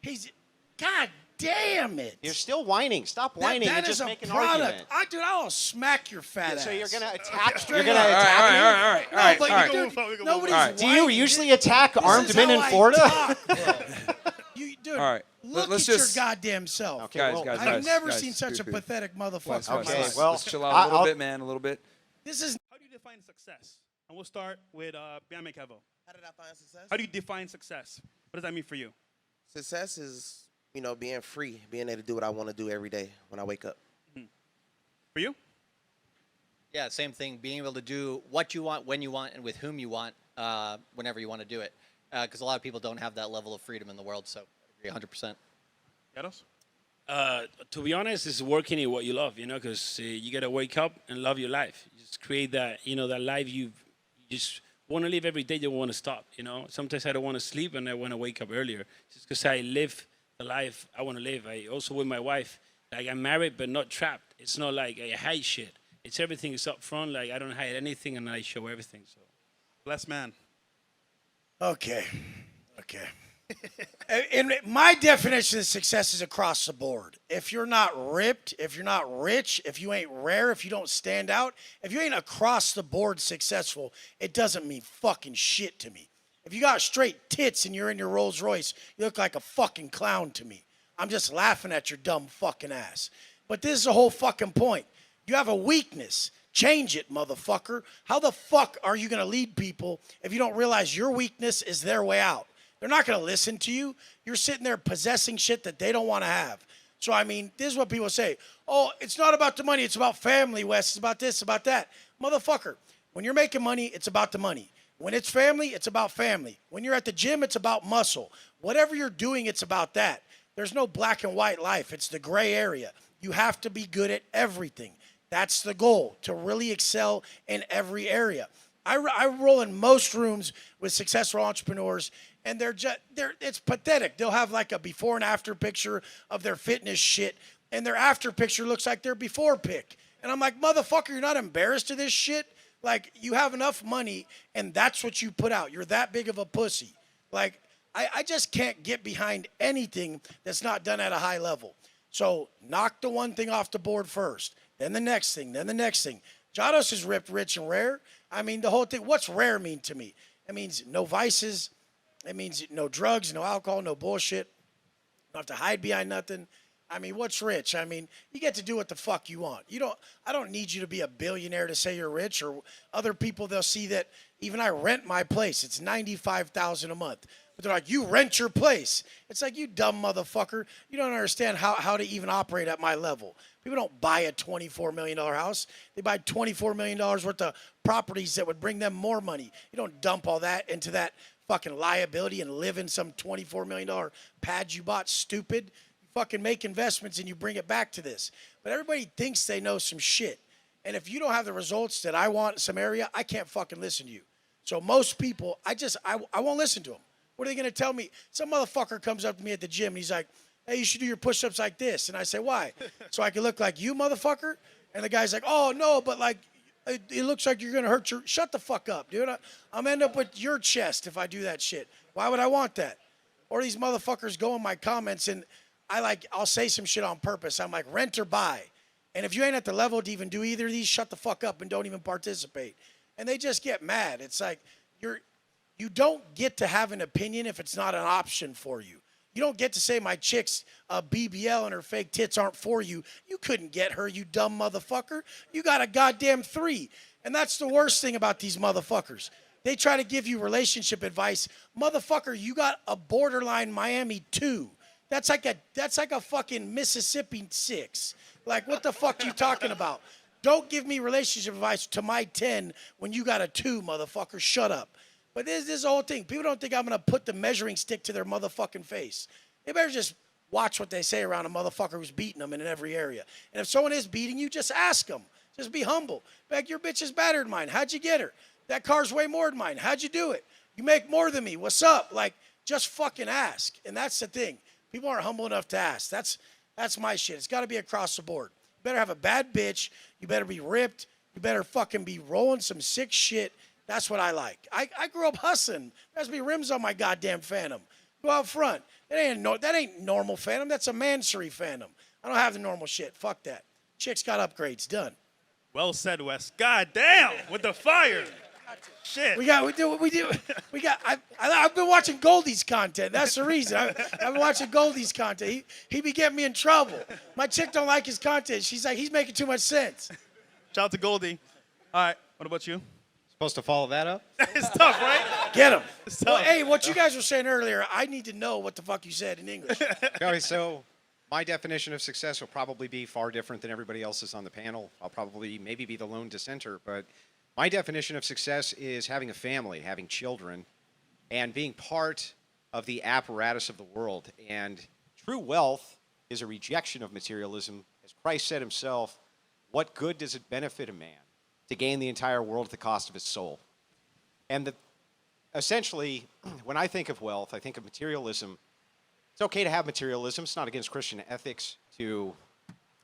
He's, God damn it. You're still whining. Stop whining that and is just a make an product. argument. Dude, I'll smack your fat ass. So you're gonna attack? Straight You're gonna up. attack me? All right. No, but all right. dude, nobody's right. Do you whining. usually attack This armed is men how in I Florida? talk, bro. Dude, All right. look Let's at just- your goddamn self. Okay, Guys, well, guys, I've guys, never guys, seen such a dude. pathetic motherfucker. Guys, in my Okay, life. well, let's chill out a little I'll- bit, man. A little bit. This is How do you define success? And we'll start with Biame Kevo. How did I find success? How do you define success? What does that mean for you? Success is, being free, being able to do what I want to do every day when I wake up. For you? Yeah, same thing. Being able to do what you want, when you want, and with whom you want, whenever you want to do it. Because a lot of people don't have that level of freedom in the world. So I agree 100%. Yaros? To be honest, it's working in what you love, because you got to wake up and love your life. You just create that, that life you just want to live every day. You don't want to stop, Sometimes I don't want to sleep and I want to wake up earlier just because I live the life I want to live. I also with my wife, like I'm married but not trapped. It's not like I hide shit. It's everything is up front. Like I don't hide anything and I show everything. So, Blessed man. okay. And my definition of success is across the board. If you're not ripped, if you're not rich, if you ain't rare, if you don't stand out, if you ain't across the board successful, it doesn't mean fucking shit to me. If you got straight tits and you're in your Rolls Royce, you look like a fucking clown to me. I'm just laughing at your dumb fucking ass. But this is the whole fucking point. You have a weakness. Change it, motherfucker. How the fuck are you going to lead people if you don't realize your weakness is their way out? They're not going to listen to you. You're sitting there possessing shit that they don't want to have. So, this is what people say. Oh, it's not about the money. It's about family, Wes. It's about this, about that. Motherfucker, when you're making money, it's about the money. When it's family, it's about family. When you're at the gym, it's about muscle. Whatever you're doing, it's about that. There's no black and white life. It's the gray area. You have to be good at everything. That's the goal, to really excel in every area. I roll in most rooms with successful entrepreneurs, and it's pathetic. They'll have like a before and after picture of their fitness shit, and their after picture looks like their before pic. And I'm like, motherfucker, you're not embarrassed of this shit? Like, you have enough money, and that's what you put out. You're that big of a pussy. Like, I just can't get behind anything that's not done at a high level. So knock the one thing off the board first, then the next thing, then the next thing. Jados is ripped, rich, and rare. The whole thing, what's rare mean to me? It means no vices. It means no drugs, no alcohol, no bullshit. You don't have to hide behind nothing. What's rich? You get to do what the fuck you want. I don't need you to be a billionaire to say you're rich, or other people, they'll see that even I rent my place. It's $95,000 a month. But they're like, you rent your place. It's like, you dumb motherfucker. You don't understand how to even operate at my level. People don't buy a $24 million house. They buy $24 million worth of properties that would bring them more money. You don't dump all that into that fucking liability and live in some $24 million pad you bought, stupid. You fucking make investments and you bring it back to this. But everybody thinks they know some shit. And if you don't have the results that I want in some area, I can't fucking listen to you. So most people, I won't listen to them. What are they going to tell me? Some motherfucker comes up to me at the gym and he's like, hey, you should do your push-ups like this. And I say, why? So I can look like you, motherfucker? And the guy's like, oh, no, but like, it looks like you're going to hurt your... Shut the fuck up, dude. I'm end up with your chest if I do that shit. Why would I want that? Or these motherfuckers go in my comments and I'll say some shit on purpose. I'm like, rent or buy. And if you ain't at the level to even do either of these, shut the fuck up and don't even participate. And they just get mad. It's like, you don't get to have an opinion if it's not an option for you. You don't get to say my chick's BBL and her fake tits aren't for you. You couldn't get her, you dumb motherfucker. You got a goddamn 3. And that's the worst thing about these motherfuckers. They try to give you relationship advice. Motherfucker, you got a borderline Miami 2. That's like a fucking Mississippi 6. Like, what the fuck you talking about? Don't give me relationship advice to my 10 when you got a 2, motherfucker. Shut up. But this is the whole thing. People don't think I'm going to put the measuring stick to their motherfucking face. They better just watch what they say around a motherfucker who's beating them in every area. And if someone is beating you, just ask them. Just be humble. Like, your bitch is better than mine. How'd you get her? That car's way more than mine. How'd you do it? You make more than me. What's up? Like, just fucking ask. And that's the thing. People aren't humble enough to ask. That's my shit. It's got to be across the board. You better have a bad bitch. You better be ripped. You better fucking be rolling some sick shit. That's what I like. I grew up hustling. There has to be rims on my goddamn Phantom. Go out front. That ain't normal phantom. That's a Mansory phantom. I don't have the normal shit. Fuck that. Chicks got upgrades. Done. Well said, Wes. God damn, with the fire. Shit. I've been watching Goldie's content. That's the reason. I've been watching Goldie's content. He be getting me in trouble. My chick don't like his content. She's like, he's making too much sense. Shout out to Goldie. All right, what about you? Supposed to follow that up? It's tough, right? Get him. Well, tough. hey, what you guys were saying earlier, I need to know what the fuck you said in English. Okay, so my definition of success will probably be far different than everybody else's on the panel. I'll probably maybe be the lone dissenter, but my definition of success is having a family, having children, and being part of the apparatus of the world. And true wealth is a rejection of materialism. As Christ said himself, what good does it benefit a man to gain the entire world at the cost of his soul? And essentially, when I think of wealth, I think of materialism. It's okay to have materialism. It's not against Christian ethics to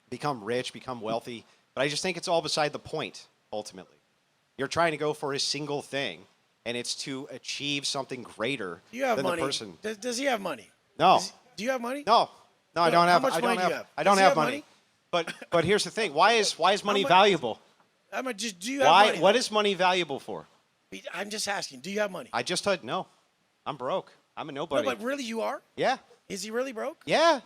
become rich, become wealthy. But I just think it's all beside the point, ultimately. You're trying to go for a single thing, and it's to achieve something greater Do you have than money? the person. Does he have money? No. Do you have money? No, I don't How have. much I money don't do you have. have? I don't Does he have have money. money? But here's the thing. Why is money much- valuable? Do you have money? What is money valuable for? I'm just asking. Do you have money? I just said no. I'm broke. I'm a nobody. No, but really, you are? Yeah. Is he really broke? Yeah.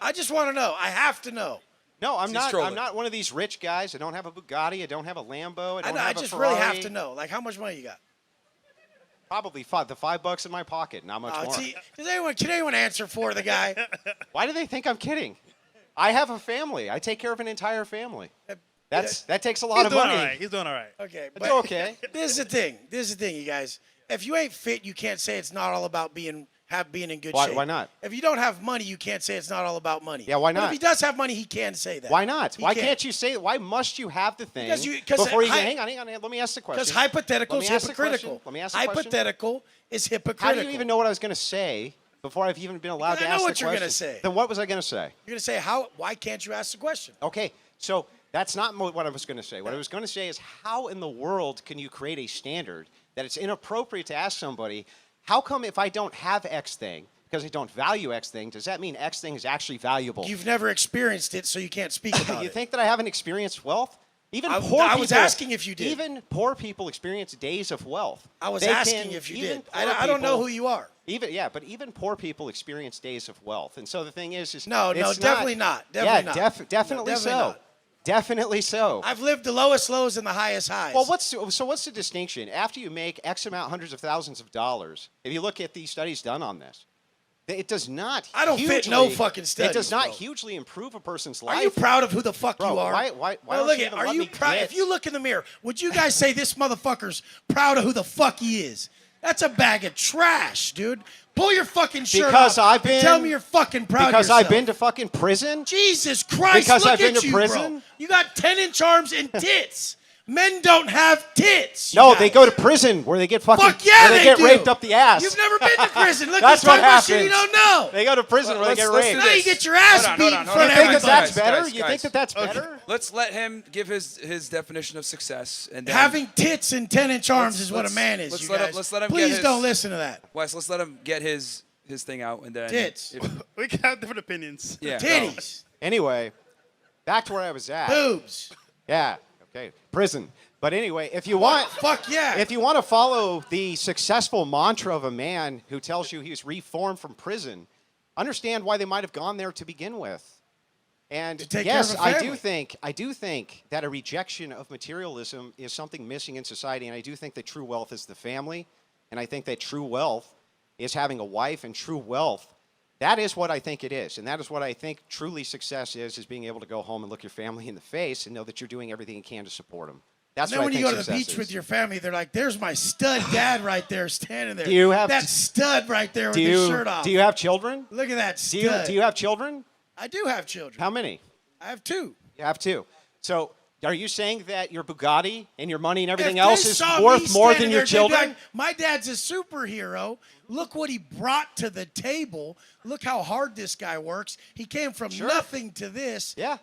I just want to know. I have to know. No, I'm not. trolling. I'm not one of these rich guys. I don't have a Bugatti. I don't have a Lambo. I don't I have a just Ferrari. really have to know. Like, how much money you got? Probably the $5 in my pocket. Not much more. See, can anyone answer for the guy? Why do they think I'm kidding? I have a family. I take care of an entire family. That takes a lot He's of doing money. all right. He's doing all right. Okay, It's but okay. This is the thing. This is the thing, you guys. If you ain't fit, you can't say it's not all about being in good Why- shape. why not? If you don't have money, you can't say it's not all about money. Yeah, why But not? if he does have money, he can say that. Why not? He Why can. can't you say? Why must you have the thing Because before you hy- hang on? Let me ask the question. Because hypothetical Let is me ask the question. hypocritical. Let me ask the question. Hypothetical is How hypocritical. do you even know what I was going to say before I've even been allowed Because to I know ask what the you're question? gonna say. Then what was I going to say? You're gonna say why can't you ask the question? Okay, so that's not what I was going to say. What I was going to say is how in the world can you create a standard that it's inappropriate to ask somebody, how come if I don't have X thing, because I don't value X thing, does that mean X thing is actually valuable? You've never experienced it, so you can't speak about You it. think that I haven't experienced wealth? Even I- poor I people. was asking if you did. Even poor people experience days of wealth. I was They asking can- if you even did. poor I don't know people- who you are. But even poor people experience days of wealth. And so the thing is No, it's definitely not. Definitely not. Definitely No, so. definitely not. Definitely so. I've lived the lowest lows and the highest highs. Well, what's the distinction? After you make X amount, hundreds of thousands of dollars, if you look at the studies done on this, it does not. I don't fit hugely- no fucking It studies, does not bro. hugely improve a person's life. Are you proud of who the fuck Bro, you are? why Well, don't look you at, even are let you me proud? get- If you look in the mirror, would you guys say this motherfucker's proud of who the fuck he is? That's a bag of trash, dude. Pull your fucking shirt Because off I've and been- tell me you're fucking proud Because of yourself. I've been to fucking prison. Jesus Christ, Because look I've been at to you, prison? bro. You got 10-inch arms and tits. Men don't have tits. you No, guys. they go to prison where they get fucking. Fuck yeah, where they get do. raped up the ass. You've never been to prison. Look, That's he's talking what about shit you happens. don't know. They go to prison where they get let's raped. do Now you this. get your ass Hold on, beat hold in on, front hold of on. You think that everybody. that's better? Guys, You think that that's better? Let's let him give his definition of success, and then Having tits and 10-inch arms is what a let's- man is, let's you let him- guys. let's let him get Please his- don't listen to that. Wes, let's let him get his thing out, and then Tits. We can have different opinions. Yeah, Titties. Anyway, back to where I was at. Boobs. Yeah. Okay. Prison. But anyway, if you want, Fuck yeah. if you want to follow the successful mantra of a man who tells you he's reformed from prison, understand why they might have gone there to begin with. And To take care yes, of a I family. do think that a rejection of materialism is something missing in society, and I do think that true wealth is the family, and I think that true wealth is having a wife, and true wealth, that is what I think it is, and that is what I think truly success is being able to go home and look your family in the face and know that you're doing everything you can to support them. That's And then what when I you think go to the success beach is. with your family, they're like, "There's my stud dad right there, standing there. Do you have- that stud right there with his shirt off? Do you have children? Look at that Do stud. you have children? I do have children. How many? I have 2. You have 2. So are you saying that your Bugatti and your money and everything If else they is saw me worth more standing than your there, they'd be children? like, my dad's a superhero. Look what he brought to the table. Look how hard this guy works. He came from Sure. nothing to this. Yeah.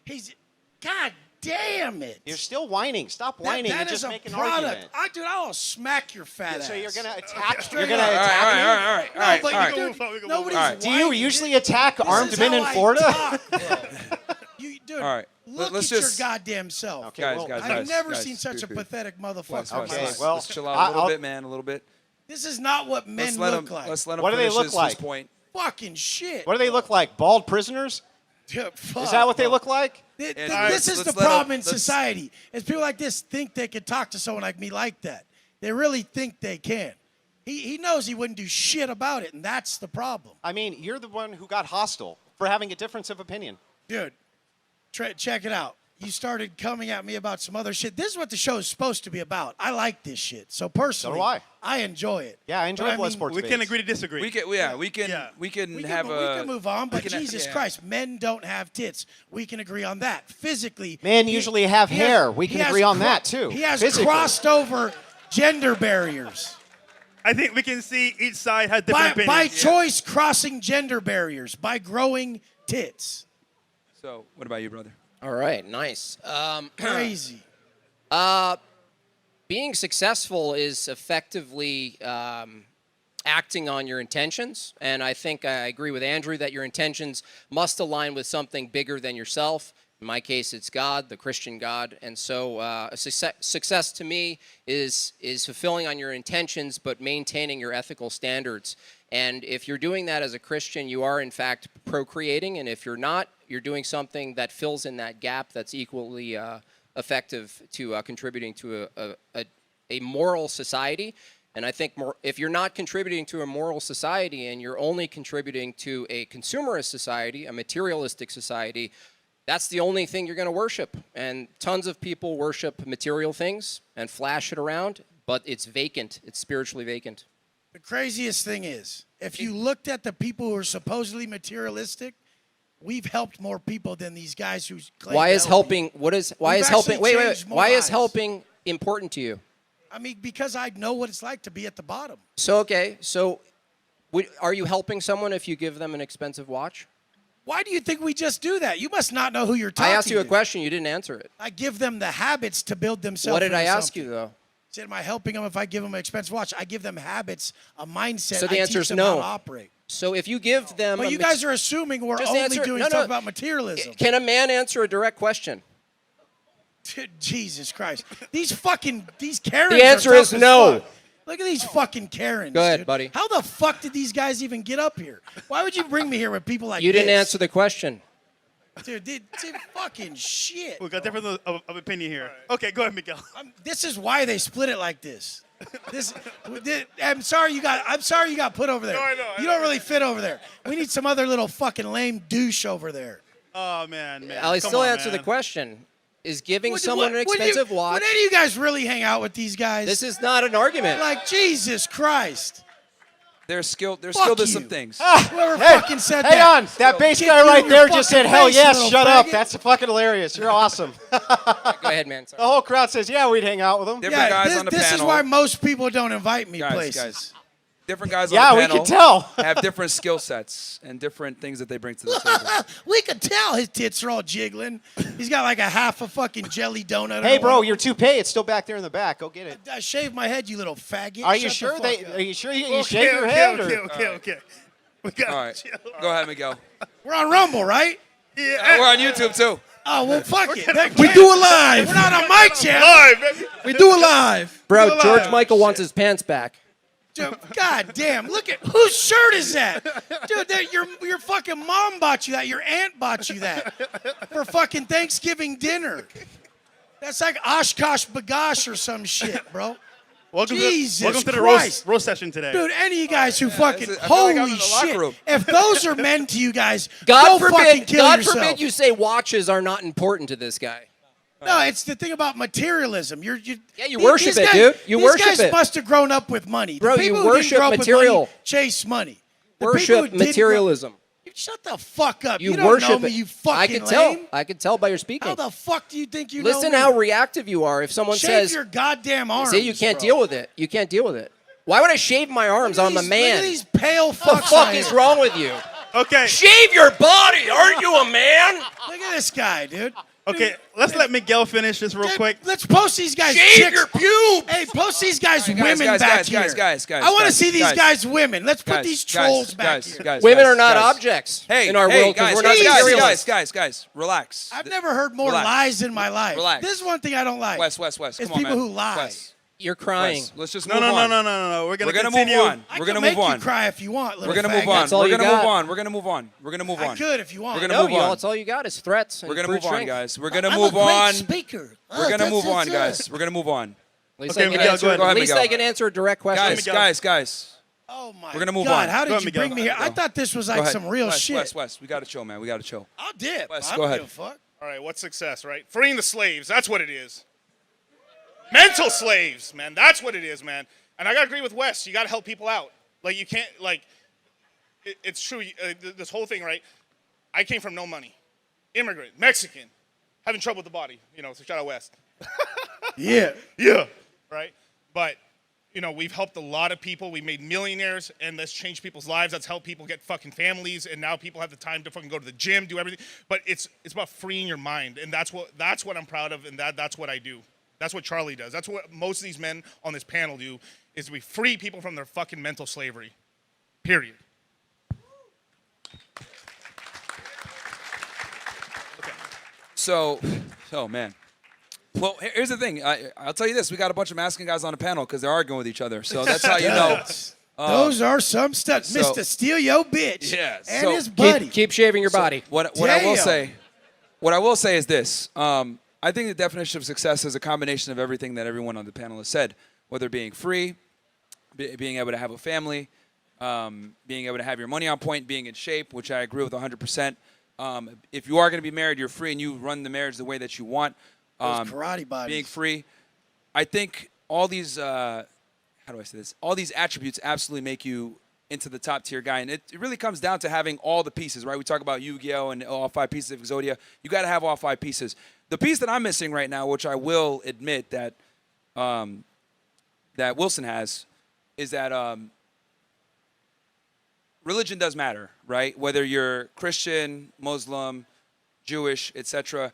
He's God damn it. You're still whining. Stop whining That and is just a make an product. argument. Dude, I'll smack your fat ass. So you're gonna attack. Straight You're gonna up. attack me. All right. No, but all right. dude, nobody's All right. Do you whining. usually attack This armed is men how in I Florida? talk, bro. Dude, All right. look Let's at just- your goddamn self. Okay, Guys, well, guys, I've guys, never guys, seen such a please. pathetic motherfucker. Relax, in my relax, Okay, life. well, let's chill out a little I'll- bit, man. A little bit. This is not what men Let's let look him. like. Let's let him What do they finish look his like? point. Fucking shit. What do they look like? Bald prisoners? Dude, Is that what they look like? This All right, is the let's let problem him- in let's- society. Is people like this think they could talk to someone like me like that. They really think they can. He knows he wouldn't do shit about it, and that's the problem. I mean, you're the one who got hostile for having a difference of opinion. Dude, check it out. You started coming at me about some other shit. This is what the show is supposed to be about. I like this shit. So personally, I. I enjoy it. Yeah, I enjoy But blood sports We can debates. agree to disagree. We can. Yeah. We can. Yeah. We can We have can, a. we can move on, but we can- Jesus yeah. Christ, men don't have tits. We can agree on that. Physically, Men usually have he has- hair. We he can has agree on that, too. He has Physically. crossed over gender barriers. I think we can see each side has different By opinions. choice, crossing gender barriers, by growing tits. So, what about you, brother? All right, nice. Crazy. Being successful is effectively acting on your intentions. And I think I agree with Andrew that your intentions must align with something bigger than yourself. In my case, it's God, the Christian God. And so a success to me is fulfilling on your intentions, but maintaining your ethical standards. And if you're doing that as a Christian, you are in fact procreating. And if you're not, you're doing something that fills in that gap that's equally effective to contributing to a moral society. And I think if you're not contributing to a moral society and you're only contributing to a consumerist society, a materialistic society, that's the only thing you're going to worship. And tons of people worship material things and flash it around, but it's vacant. It's spiritually vacant. The craziest thing is, if you looked at the people who are supposedly materialistic, we've helped more people than these guys who claim Why to is help helping? people. What is? Why We've is helping? actually Wait. changed more Why is lives. helping important to you? I mean, because I know what it's like to be at the bottom. So okay. So, are you helping someone if you give them an expensive watch? Why do you think we just do that? You must not know who you're talking I asked you a to. question. You didn't answer it. I give them the habits to build themselves. What did I into ask something. you though? Said, am I helping them if I give them an expensive watch? I give them habits, a mindset. So the I answer teach is them no. how to operate. So if you give them, But you guys are assuming we're Just only answer- doing no, stuff no. about materialism. Can a man answer a direct question? Jesus Christ. These Karens The answer are is tough as no. fuck. Look at these fucking Karens. Go ahead, dude. buddy. How the fuck did these guys even get up here? Why would you bring me here with people like You didn't this? answer the question. Dude, fucking shit. We got different of opinion here. Okay, go ahead, Miguel. This is why they split it like this. I'm sorry you got put over there. No, I know, You don't really fit over there. We need some other little fucking lame douche over there. Oh man. I'll Come still on, answer the man. question. Is giving Would- someone an would you- expensive watch? Would any of you guys really hang out with these guys? This is not an argument. like Jesus Christ. They're skilled. They're Fuck skilled at you. some things. Whoever fucking said Hang that. on. That bass Kick guy you right in there your just fucking said, hell face, yes, little shut up. faggot. That's fucking hilarious. You're awesome. Go ahead, man. Sorry. The whole crowd says, yeah, we'd hang out with them. Different guys on the this is panel. why most people don't invite me Guys, places. guys. Different guys Yeah, on the we panel can tell. have different skill sets and different things that they bring to the table. We could tell his tits are all jiggling. He's got like a half a fucking jelly donut. Hey, or bro, one. your toupee, it's still back there in the back. Go get it. I shaved my head, you little faggot. Are you Shut sure the fuck up. Are you sure you Okay, shave your okay, head? okay, or? okay. We got All right. Go ahead, Miguel. We're on Rumble, right? Yeah. We're on YouTube too. Oh well, fuck it. We do it live. We're not on my channel. Live, baby. We do it live. Bro, George Michael wants his pants back. Dude, God damn! Look at whose shirt is that, dude? That your fucking mom bought you that. Your aunt bought you that for fucking Thanksgiving dinner. That's like Oshkosh Bagosh or some shit, bro. Welcome Jesus to the Christ. roast session today. Dude, any of you guys who fucking I feel like I'm holy in the locker shit! room. If those are men to you guys, God go fucking forbid. kill God yourself. forbid you say watches are not important to this guy. No, it's the thing about materialism. Yeah, you worship it, dude. You worship These guys it. must have grown up with money. Bro, the you people who worship didn't grow up material. With money chase money. The people who Worship didn't grow- materialism. Shut the fuck up. You don't worship know me, it. you fucking I can tell. lame. I can tell by your speaking. How the fuck do you think you Listen know me? how reactive you are. If someone Shave says, your goddamn arms. "Say you can't bro. deal with it," you can't deal with it. Why would I shave my arms? I'm a Look man. at these pale What fucks. the fuck out is here. wrong with you? Okay. Shave your body. Aren't you a man? Look at this guy, dude. Okay, let's let Miguel finish this real quick. Let's post these guys. Shave chicks. your pubes. Hey, post these guys, Guys, women guys, back guys, here. guys. I want to guys, see these guys, women. Let's put guys, these guys, trolls back guys, here. guys, Women guys, are not guys. objects Hey, in our hey, world because guys, we're not guys, materialists. guys, relax. I've never heard more Relax. lies in my life. Relax. This is one thing I don't like. Wes, It's come on, people man. who lie. Wes, You're crying. Wes, let's just No, move no, no, on. no, no, no. We're We're gonna gonna continue. move on. I We're can gonna make move you on. cry if you want. We're gonna little move on. faggot. That's all We're you gonna move got. on. We're gonna move on. We're gonna move I on. could if you want. We're gonna No, move y'all, on. that's all you got is threats. And We're gonna brute move on, strength. guys. We're gonna I'm move a great on. speaker. We're gonna move on, That's guys. We're gonna move on. At least, Okay, I can Miguel, answer, go ahead. Go ahead, at least Miguel. I can answer a direct question. Guys. Oh my We're gonna move God, on. how Go did ahead, you Miguel. bring me here? I thought this was Go like ahead. some real Wes, shit. Wes, we gotta chill, man. We gotta chill. I'll dip. Wes, I go don't ahead. give a fuck. All right, what's success, right? Freeing the slaves, that's what it is. Mental slaves, man, that's what it is, man. And I gotta agree with Wes, you gotta help people out. Like, you can't, like, it's true, this whole thing, right? I came from no money. Immigrant, Mexican, having trouble with the body, so shout out West. Yeah. Yeah. Right? But, we've helped a lot of people. We made millionaires, and that's changed people's lives. That's helped people get fucking families, and now people have the time to fucking go to the gym, do everything. But it's about freeing your mind, and that's what I'm proud of, and that's what I do. That's what Charlie does. That's what most of these men on this panel do, is we free people from their fucking mental slavery. Period. So, oh man. Well, here's the thing. I'll tell you this: we got a bunch of masculine guys on the panel because they're arguing with each other. So that's how you know. Those are some stuff. so- Mr. Steal Your Bitch. Yeah, And so- his buddy. Keep shaving your body. What I will Damn. say is this: I think the definition of success is a combination of everything that everyone on the panel has said, whether being free, being able to have a family, being able to have your money on point, being in shape, which I agree with 100%. If you are going to be married, you're free and you run the marriage the way that you want. Those karate bodies. Being free. I think all these, how do I say this? All these attributes absolutely make you into the top tier guy. And it really comes down to having all the pieces, right? We talk about Yu-Gi-Oh! And all 5 pieces of Exodia. You got to have all 5 pieces. The piece that I'm missing right now, which I will admit that that Wilson has, is that religion does matter, right? Whether you're Christian, Muslim, Jewish, etc.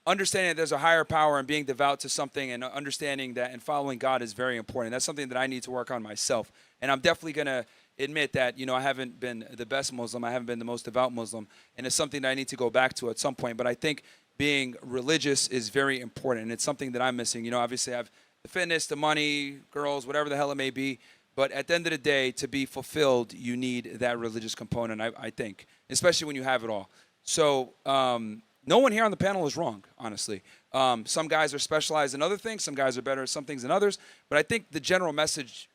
Understanding that there's a higher power and being devout to something and understanding that and following God is very important. That's something that I need to work on myself. And I'm definitely going to admit that, I haven't been the best Muslim. I haven't been the most devout Muslim. And it's something that I need to go back to at some point. But I think being religious is very important. And it's something that I'm missing. Obviously I have the fitness, the money, girls, whatever the hell it may be. But at the end of the day, to be fulfilled, you need that religious component, I think, especially when you have it all. So no one here on the panel is wrong, honestly. Some guys are specialized in other things. Some guys are better at some things than others. But I think the general message,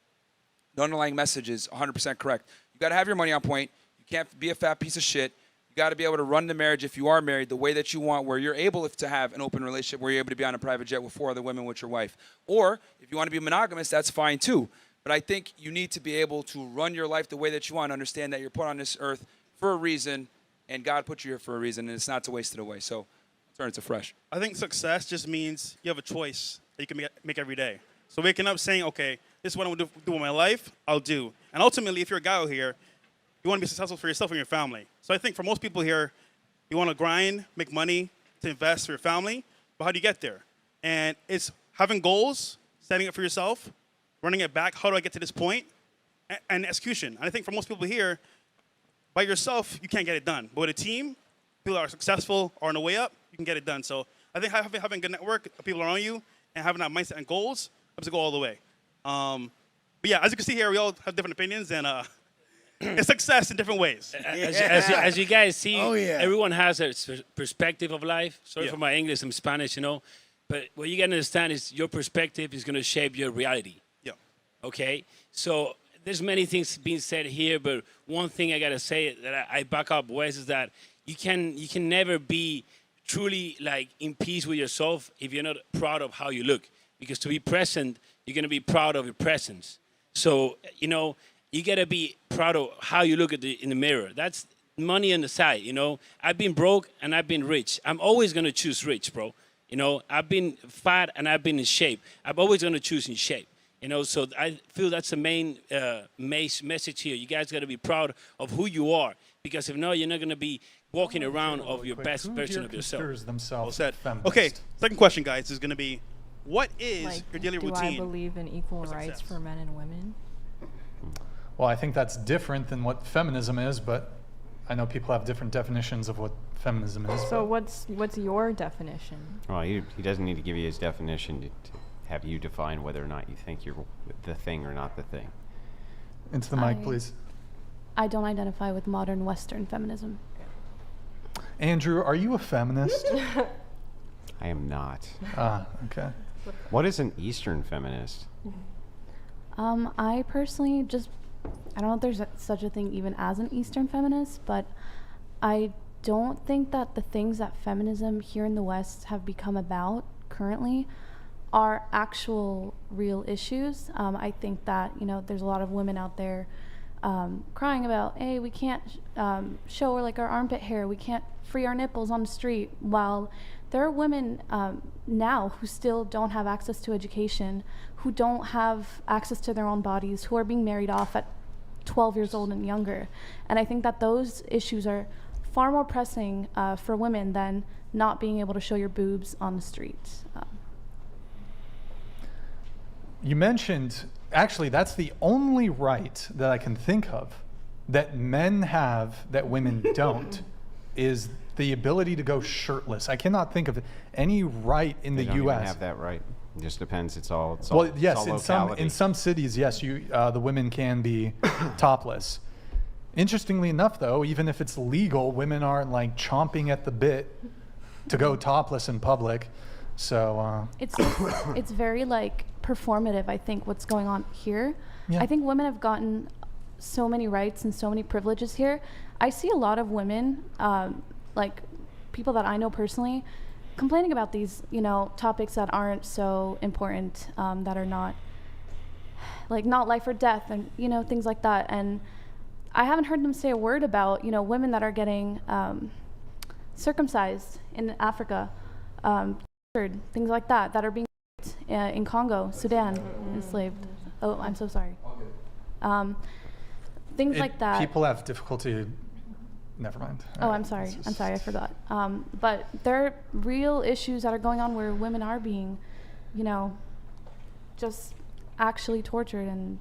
the underlying message is 100% correct. You got to have your money on point. You can't be a fat piece of shit. You got to be able to run the marriage if you are married the way that you want, where you're able to have an open relationship, where you're able to be on a private jet with 4 other women with your wife. Or if you want to be monogamous, that's fine too. But I think you need to be able to run your life the way that you want, understand that you're put on this earth for a reason, and God put you here for a reason, and it's not to waste it away. So I'll turn it to Fresh. I think success just means you have a choice that you can make every day. So waking up saying, okay, this is what I want to do with my life, I'll do. And ultimately, if you're a guy out here, you want to be successful for yourself and your family. So I think for most people here, you want to grind, make money, to invest for your family, but how do you get there? And it's having goals, setting up for yourself, running it back, how do I get to this point, and execution. And I think for most people here, by yourself, you can't get it done. But with a team, people that are successful or on the way up, you can get it done. So I think having a good network of people around you and having that mindset and goals helps to go all the way. But yeah, as you can see here, we all have different opinions and it's success in different ways. As you guys see, Oh, yeah. everyone has a perspective of life. Sorry Yeah. for my English, I'm Spanish, But what you got to understand is your perspective is going to shape your reality. Yeah. Okay? So there's many things being said here, but one thing I got to say that I back up Wes is that you can never be truly like in peace with yourself if you're not proud of how you look. Because to be present, you're going to be proud of your presence. So, you got to be proud of how you look in the mirror. That's money on the side, I've been broke and I've been rich. I'm always going to choose rich, bro. I've been fat and I've been in shape. I'm always going to choose in shape. You know, so I feel that's the main message here. You guys got to be proud of who you are, because if not, you're not going to be walking around of your best version of yourself. Well themselves said. feminist? Okay, second question, guys, is going to be, what is Like, your daily do routine? I believe in equal for rights success? for men and women? Well, I think that's different than what feminism is, but I know people have different definitions of what feminism is. So but- what's your definition? Well, he doesn't need to give you his definition to have you define whether or not you think you're the thing or not the thing. Into the mic, I- please. I don't identify with modern Western feminism. Andrew, are you a feminist? I am not. Okay. What is an Eastern feminist? I personally I don't know if there's such a thing even as an Eastern feminist, but I don't think that the things that feminism here in the West have become about currently are actual real issues. I think that, there's a lot of women out there crying about, hey, we can't show like our armpit hair, we can't free our nipples on the street, while there are women now who still don't have access to education, who don't have access to their own bodies, who are being married off at 12 years old and younger. And I think that those issues are far more pressing for women than not being able to show your boobs on the street. You mentioned, actually, that's the only right that I can think of that men have that women don't, is the ability to go shirtless. I cannot think of any right in They the don't even U.S. have that right. It just depends. It's all Well, yes, it's all in some locality. cities, yes, the women can be topless. Interestingly enough, though, even if it's legal, women aren't like chomping at the bit to go topless in public. So It's very like performative, I think, what's going on here. Yeah. I think women have gotten so many rights and so many privileges here. I see a lot of women, like people that I know personally, complaining about these, topics that aren't so important, that are not life or death, and things like that. And I haven't heard them say a word about women that are getting circumcised in Africa, things like that are being in Congo, Sudan, enslaved. Oh, I'm so sorry. Things like that. People have difficulty. Never mind. Oh, I'm sorry. I'm sorry. I forgot. But there are real issues that are going on where women are being, just actually tortured and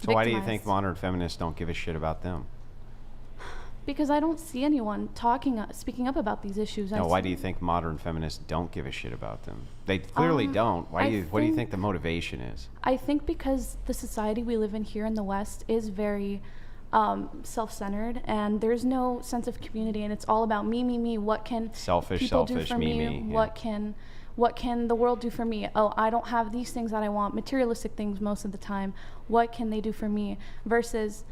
So why do you think victimized. modern feminists don't give a shit about them? Because I don't see anyone speaking up about these issues. No, why do you think modern feminists don't give a shit about them? They clearly don't. What do you think the motivation is? I think because the society we live in here in the West is very self-centered, and there's no sense of community, and it's all about me, me, me. What can people do for me? Yeah. What can the world do for me? Oh, I don't have these things that I want, materialistic things most of the time. What can they do for me? Versus,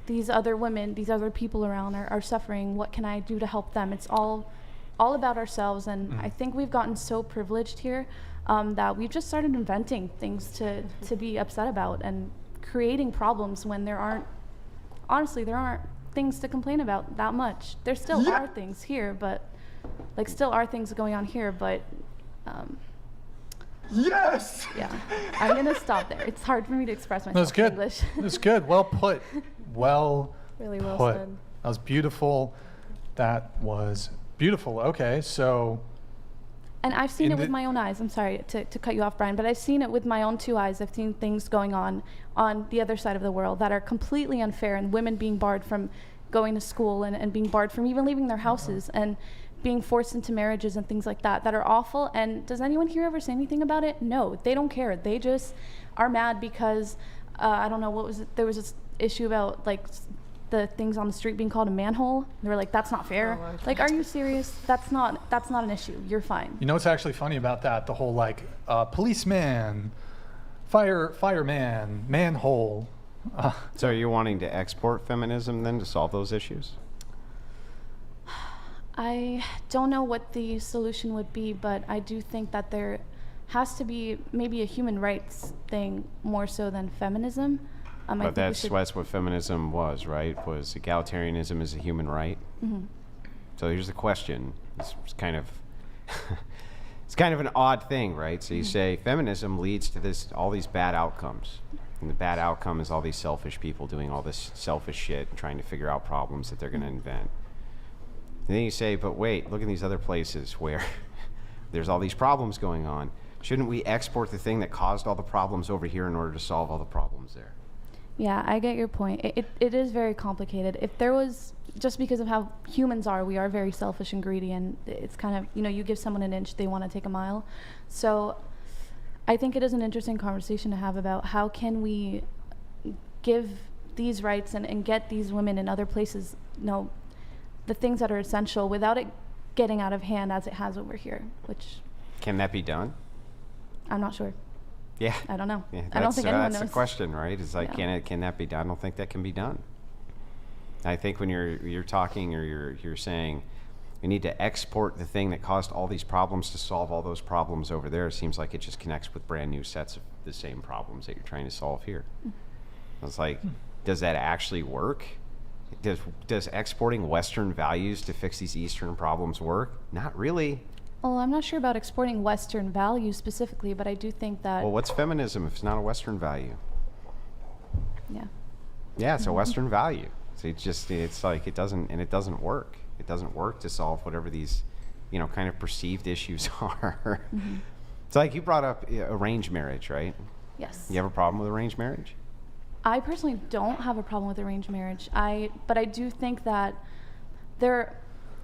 these other women, these other people around are suffering. What can I do to help them? It's all about ourselves, and I think we've gotten so privileged here that we've just started inventing things to be upset about and creating problems when there aren't things to complain about that much. There still are things here, but still are things going on here, but Yes. yeah, I'm gonna stop there. It's hard for me to express myself That's good. in English. That's good. Well put. Well Really well put. said. That was beautiful. That was beautiful. Okay, so And I've seen In it with the- my own eyes. I'm sorry to cut you off, Brian, but I've seen it with my own two eyes. I've seen things going on the other side of the world that are completely unfair, and women being barred from going to school and being barred from even leaving their houses and being forced into marriages and things like that are awful. And does anyone here ever say anything about it? No, they don't care. They just are mad because, I don't know, what was it? There was this issue about the things on the street being called a manhole. They were like, that's not fair. Are you serious? That's not an issue. You're fine. you know what's actually funny about that? The whole policeman, fireman, manhole. So are you wanting to export feminism then to solve those issues? I don't know what the solution would be, but I do think that there has to be maybe a human rights thing more so than feminism. I But think we that's should- what feminism was, right? Was egalitarianism is a human right? Mhm. So here's the question. It's kind of it's kind of an odd thing, right? So you say feminism leads to all these bad outcomes. And the bad outcome is all these selfish people doing all this selfish shit and trying to figure out problems that they're going to invent. And then you say, but wait, look at these other places where there's all these problems going on. Shouldn't we export the thing that caused all the problems over here in order to solve all the problems there? Yeah, I get your point. It is very complicated. If there was, just because of how humans are, we are very selfish and greedy, and it's kind of, you give someone an inch, they want to take a mile. So I think it is an interesting conversation to have about how can we give these rights and get these women in other places, the things that are essential without it getting out of hand as it has over here, which... Can that be done? I'm not sure. Yeah. I don't know. Yeah, I don't think anyone knows. That's the question, right? It's like, Yeah. can that be done? I don't think that can be done. I think when you're talking or you're saying we need to export the thing that caused all these problems to solve all those problems over there, it seems like it just connects with brand new sets of the same problems that you're trying to solve here. I was like, does that actually work? Does exporting Western values to fix these Eastern problems work? Not really. Well, I'm not sure about exporting Western values specifically, but I do think that... Well, what's feminism if it's not a Western value? Yeah. Yeah, it's a Western value. So it's like it doesn't work. It doesn't work to solve whatever these, kind of perceived issues are. It's like you brought up arranged marriage, right? Yes. You have a problem with arranged marriage? I personally don't have a problem with arranged marriage. But I do think that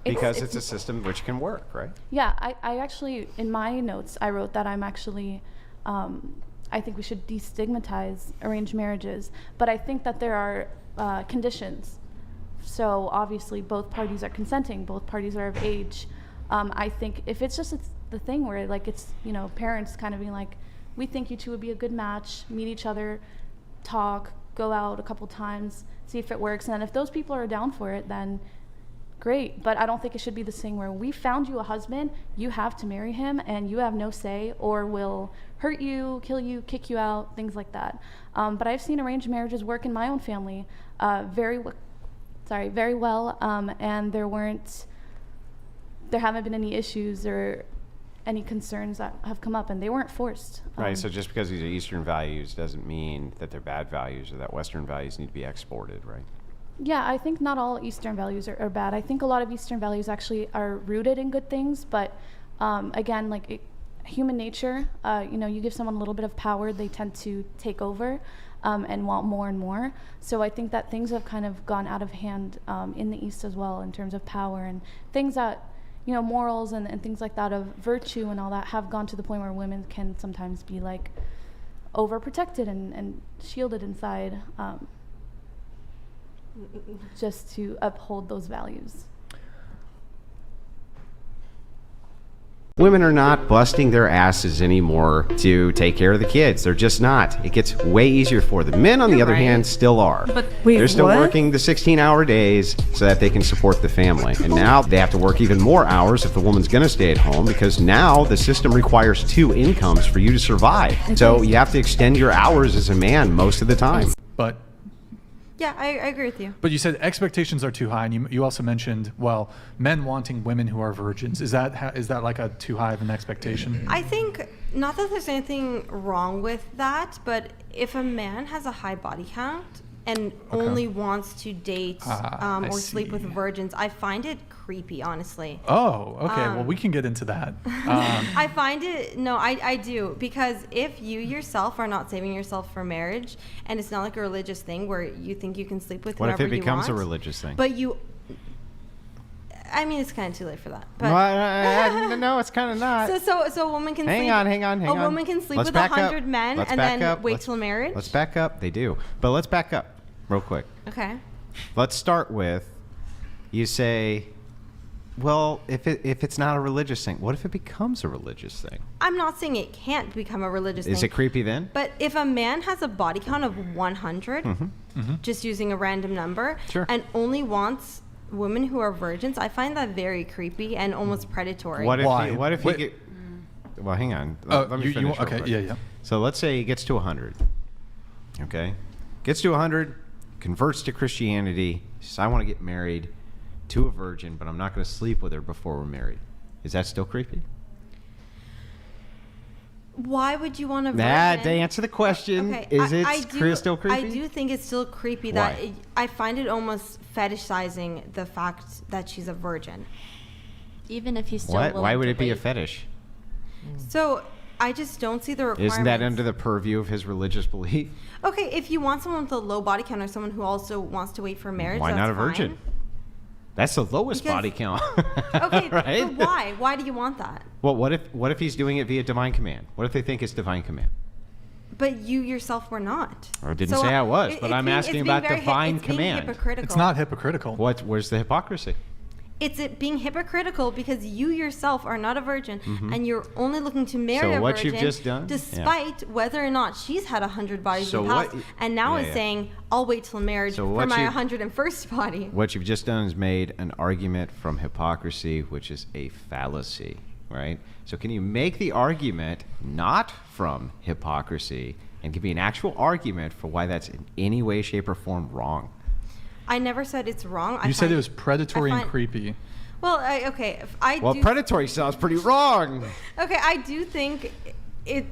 Because it's a system which can work, right? Yeah, I actually, in my notes, I wrote that I'm actually, I think we should destigmatize arranged marriages. But I think that there are conditions. So obviously both parties are consenting, both parties are of age. I think if it's the thing where it's, parents kind of being like, we think you two would be a good match, meet each other, talk, go out a couple times, see if it works. And if those people are down for it, then great. But I don't think it should be this thing where we found you a husband, you have to marry him, and you have no say, or will hurt you, kill you, kick you out, things like that. But I've seen arranged marriages work in my own family very well, and there haven't been any issues or any concerns that have come up, and they weren't forced. Right, so just because these are Eastern values doesn't mean that they're bad values or that Western values need to be exported, right? Yeah, I think not all Eastern values are bad. I think a lot of Eastern values actually are rooted in good things, but again, human nature, you give someone a little bit of power, they tend to take over and want more and more. So I think that things have kind of gone out of hand in the East as well in terms of power and things that, morals and things like that of virtue and all that have gone to the point where women can sometimes be overprotected and shielded inside just to uphold those values. Women are not busting their asses anymore to take care of the kids. They're just not. It gets way easier for them. Men, on the other hand, still are. But wait, they're still what? working the 16-hour days so that they can support the family. And now they have to work even more hours if the woman's going to stay at home, because now the system requires 2 incomes for you to survive. So you have to extend your hours as a man most of the time. But Yeah, I agree with you. But you said expectations are too high, and you also mentioned, men wanting women who are virgins. Is that like a too high of an expectation? I think, not that there's anything wrong with that, but if a man has a high body count and only wants to date or sleep with virgins, I find it creepy, honestly. Oh, okay. Well, we can get into that. I find it, I do, because if you yourself are not saving yourself for marriage, and it's not like a religious thing where you think you can sleep with whoever you want. What if it becomes a religious thing? But it's kind of too late for that. But no, it's kind of not. So a woman can Hang on. A woman can sleep Let's with back up. 100 men Let's and back then up. wait till marriage? Let's back up. They do. But let's back up real quick. Okay. Let's start with, you say, well, if it's not a religious thing, what if it becomes a religious thing? I'm not saying it can't become a religious thing. Is it creepy then? But if a man has a body count of 100, just using a random number, Sure. and only wants women who are virgins, I find that very creepy and almost predatory. What Why? if he get? Well, hang on. Let me finish. real okay, quick. yeah. So let's say he gets to 100. Okay, gets to 100, converts to Christianity. Says, I want to get married to a virgin, but I'm not going to sleep with her before we're married. Is that still creepy? Why would you want a virgin? Nah, to answer the question, Okay, is it still creepy? I do think it's still creepy that I find it almost fetishizing the fact that she's a virgin. Even if he's still What? willing Why would to it be a wait. fetish? So I just don't see the requirements. Isn't that under the purview of his religious belief? Okay, if you want someone with a low body count or someone who also wants to wait for marriage, Why that's not a virgin? fine. That's the lowest Because- body count. Okay, right? but why? Why do you want that? Well, what if he's doing it via divine command? What if they think it's divine command? But you yourself were not. I didn't So, say I was, it- but it's I'm being- asking it's being about very divine it's being command. hypocritical. It's not hypocritical. Where's the hypocrisy? It's it being hypocritical because you yourself are not a virgin Mhm. and you're only looking to marry So a what virgin you've just done- despite whether or not she's had 100 bodies So in the past what- and now yeah, is yeah. saying, I'll wait till marriage So for what my you- 101st body. What you've just done is made an argument from hypocrisy, which is a fallacy, right? So can you make the argument not from hypocrisy and give me an actual argument for why that's in any way, shape, or form wrong? I never said it's wrong. You said find- it was predatory I and find- creepy. Well, okay, if I Well, do predatory sounds pretty wrong. Okay, I do think it's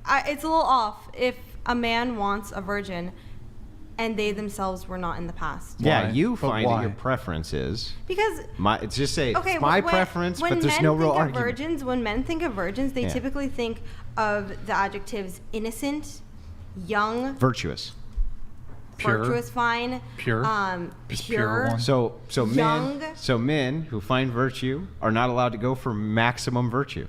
a little off if a man wants a virgin and they themselves were not in the past. Yeah, Why? you But find why? that your preference is Because it's just say okay, it's my when- preference, when but there's men no real think of argument. Virgins, when men think of virgins, they Yeah. typically think of the adjectives innocent, young, Virtuous. Pure. virtuous, fine, Pure. Just pure pure. one. So Young. men who find virtue are not allowed to go for maximum virtue.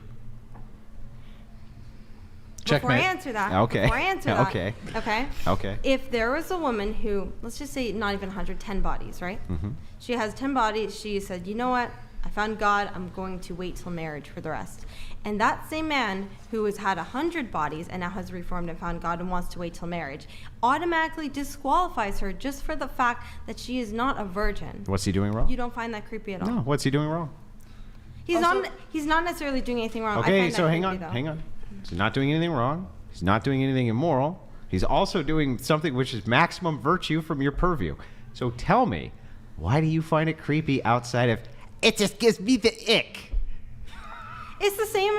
Before I Checkmate. answer that, Okay. before I answer that, Okay. okay, Okay. if there was a woman who, let's just say not even 100, 10 bodies, right? Mhm. She has 10 bodies. She said, you know what? I found God. I'm going to wait till marriage for the rest. And that same man who has had 100 bodies and now has reformed and found God and wants to wait till marriage automatically disqualifies her just for the fact that she is not a virgin. What's he doing wrong? You don't find that creepy at all? No. What's he doing wrong? He's not necessarily doing anything wrong. I Okay, find so that hang creepy, on, though. hang on. He's not doing anything wrong. He's not doing anything immoral. He's also doing something which is maximum virtue from your purview. So tell me, why do you find it creepy outside of it just gives me the ick? It's the same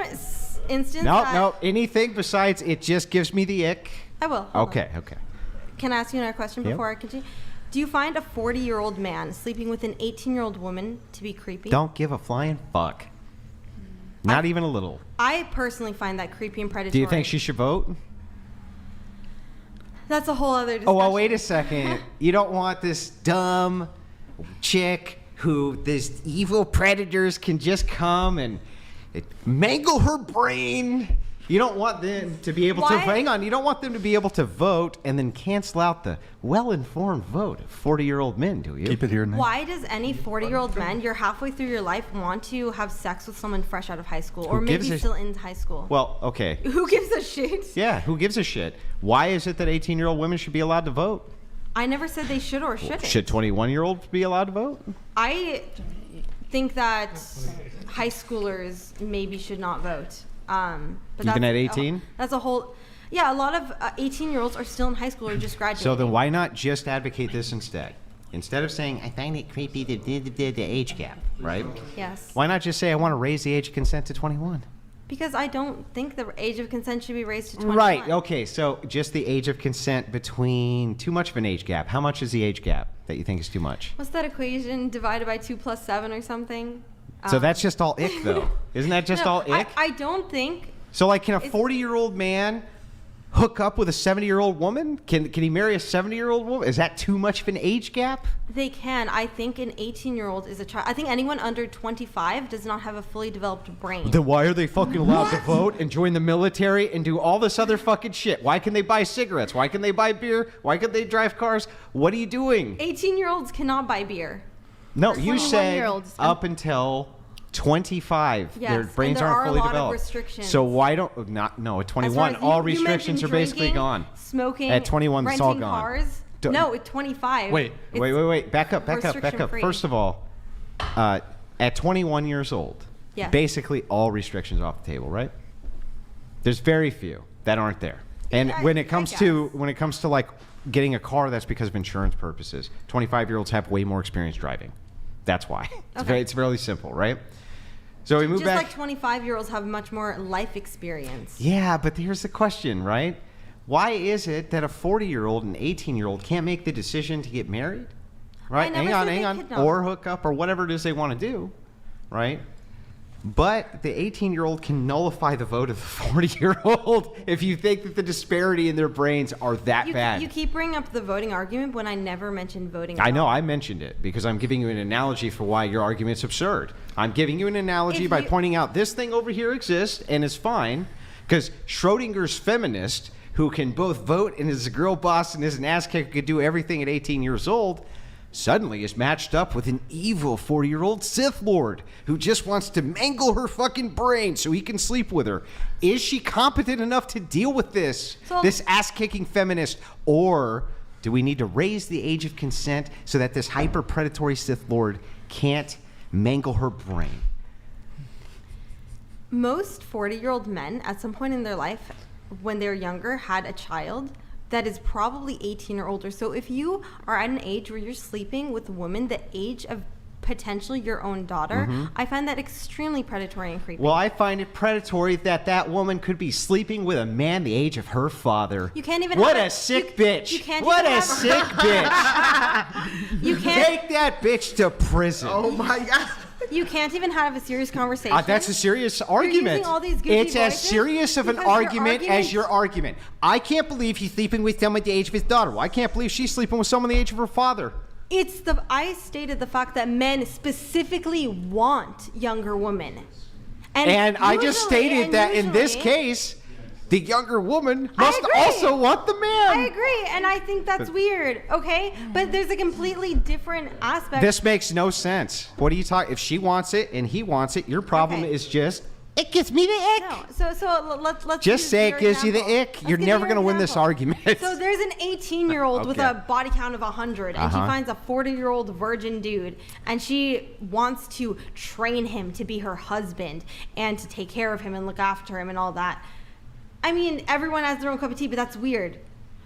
instance. No, that- no, anything besides it just gives me the ick. I will. Hold on. Okay, okay. Can I ask you another question Yep. before I continue? Do you find a 40-year-old man sleeping with an 18-year-old woman to be creepy? Don't give a flying fuck. Not even a little. I personally find that creepy and predatory. Do you think she should vote? That's a whole other discussion. Oh, well, wait a second. You don't want this dumb chick who these evil predators can just come and mangle her brain. You don't want them to be able to, Why? hang on, you don't want them to be able to vote and then cancel out the well-informed vote of 40-year-old men, do you? Keep it here, Nick. Why does any 40-year-old man, you're halfway through your life, want to have sex with someone fresh out of high school or Who maybe gives a- still in high school? Well, okay. Who gives a shit? Yeah, who gives a shit? Why is it that 18-year-old women should be allowed to vote? I never said they should or shouldn't. Should 21-year-olds be allowed to vote? I think that high schoolers maybe should not vote. But Even that's at 18? That's a whole. Yeah, a lot of 18-year-olds are still in high school or just graduating. So then why not just advocate this instead? Instead of saying, I find it creepy the age gap, right? Yes. Why not just say, I want to raise the age of consent to 21? Because I don't think the age of consent should be raised to 21. Right, okay, so just the age of consent between too much of an age gap. How much is the age gap that you think is too much? What's that equation divided by 2 plus 7 or something? So that's just all ick, though. Isn't that just No, all ick? I don't think. So, like, can a 40-year-old man hook up with a 70-year-old woman? Can he marry a 70-year-old woman? Is that too much of an age gap? They can. I think an 18-year-old is a child. I think anyone under 25 does not have a fully developed brain. Then why are they fucking allowed to vote and join the military and do all this other fucking shit? Why can they buy cigarettes? Why can they buy beer? Why can they drive cars? What are you doing? 18-year-olds cannot buy beer. No, you say 21-year-olds. up until 25, Yes, their and brains there aren't are a fully lot of developed. restrictions. So why don't not no at As far 21 as all you restrictions are mentioned basically drinking, gone. Smoking, At 21 it's all renting gone. cars. Don't- No, at 25. Wait, it's Wait. Back up. restriction-free. First of all, at 21 years old, Yes. basically all restrictions are off the table, right? There's very few that aren't there. And when it comes to like getting a car, that's because of insurance purposes. 25-year-olds have way more experience driving. That's why. It's Okay. it's fairly simple, right? So we move Just back. like 25-year-olds have much more life experience. Yeah, but here's the question, right? Why is it that a 40-year-old and 18-year-old can't make the decision to get married? Right? I never said they could not. Or hook up or whatever it is they want to do, right? But the 18-year-old can nullify the vote of the 40-year-old if you think that the disparity in their brains are that bad. You keep bringing up the voting argument when I never mentioned voting. I at know, all. I mentioned it because I'm giving you an analogy for why your argument's absurd. I'm giving you an analogy If by you- pointing out this thing over here exists and is fine because Schrodinger's feminist, who can both vote and is a girl boss and is an ass kicker, could do everything at 18 years old, suddenly is matched up with an evil 40-year-old Sith Lord who just wants to mangle her fucking brain so he can sleep with her. Is she competent enough to deal with this ass-kicking feminist? Or do we need to raise the age of consent so that this hyper-predatory Sith Lord can't mangle her brain? Most 40-year-old men at some point in their life, when they're younger, had a child that is probably 18 or older. So if you are at an age where you're sleeping with a woman the age of potentially your own daughter, I find that extremely predatory and creepy. Well, I find it predatory that that woman could be sleeping with a man the age of her father. You can't even What have a sick bitch. You can't What even a have sick bitch. You can't. Take that bitch to prison. Oh my God. You can't even have a serious conversation. That's a serious You're argument. using all these goofy It's as voices serious of an because your argument as your argument. I can't believe he's sleeping with someone the age of his daughter. Well, I can't believe she's sleeping with someone the age of her father. I stated the fact that men specifically want younger women. And I just stated that in this usually- case, the younger woman must also want the man. I agree, and I think that's weird, okay? But there's a completely different aspect. This makes no sense. What are you talking? If she wants it and he wants it, your problem is just, it gives me the ick. No, so let's Just use say your it gives you the example. ick. Let's You're give never your going to win this example. argument. So there's an 18-year-old with Okay. a body count of 100, and she Uh-huh. finds a 40-year-old virgin dude, and she wants to train him to be her husband and to take care of him and look after him and all that. I mean, everyone has their own cup of tea, but that's weird.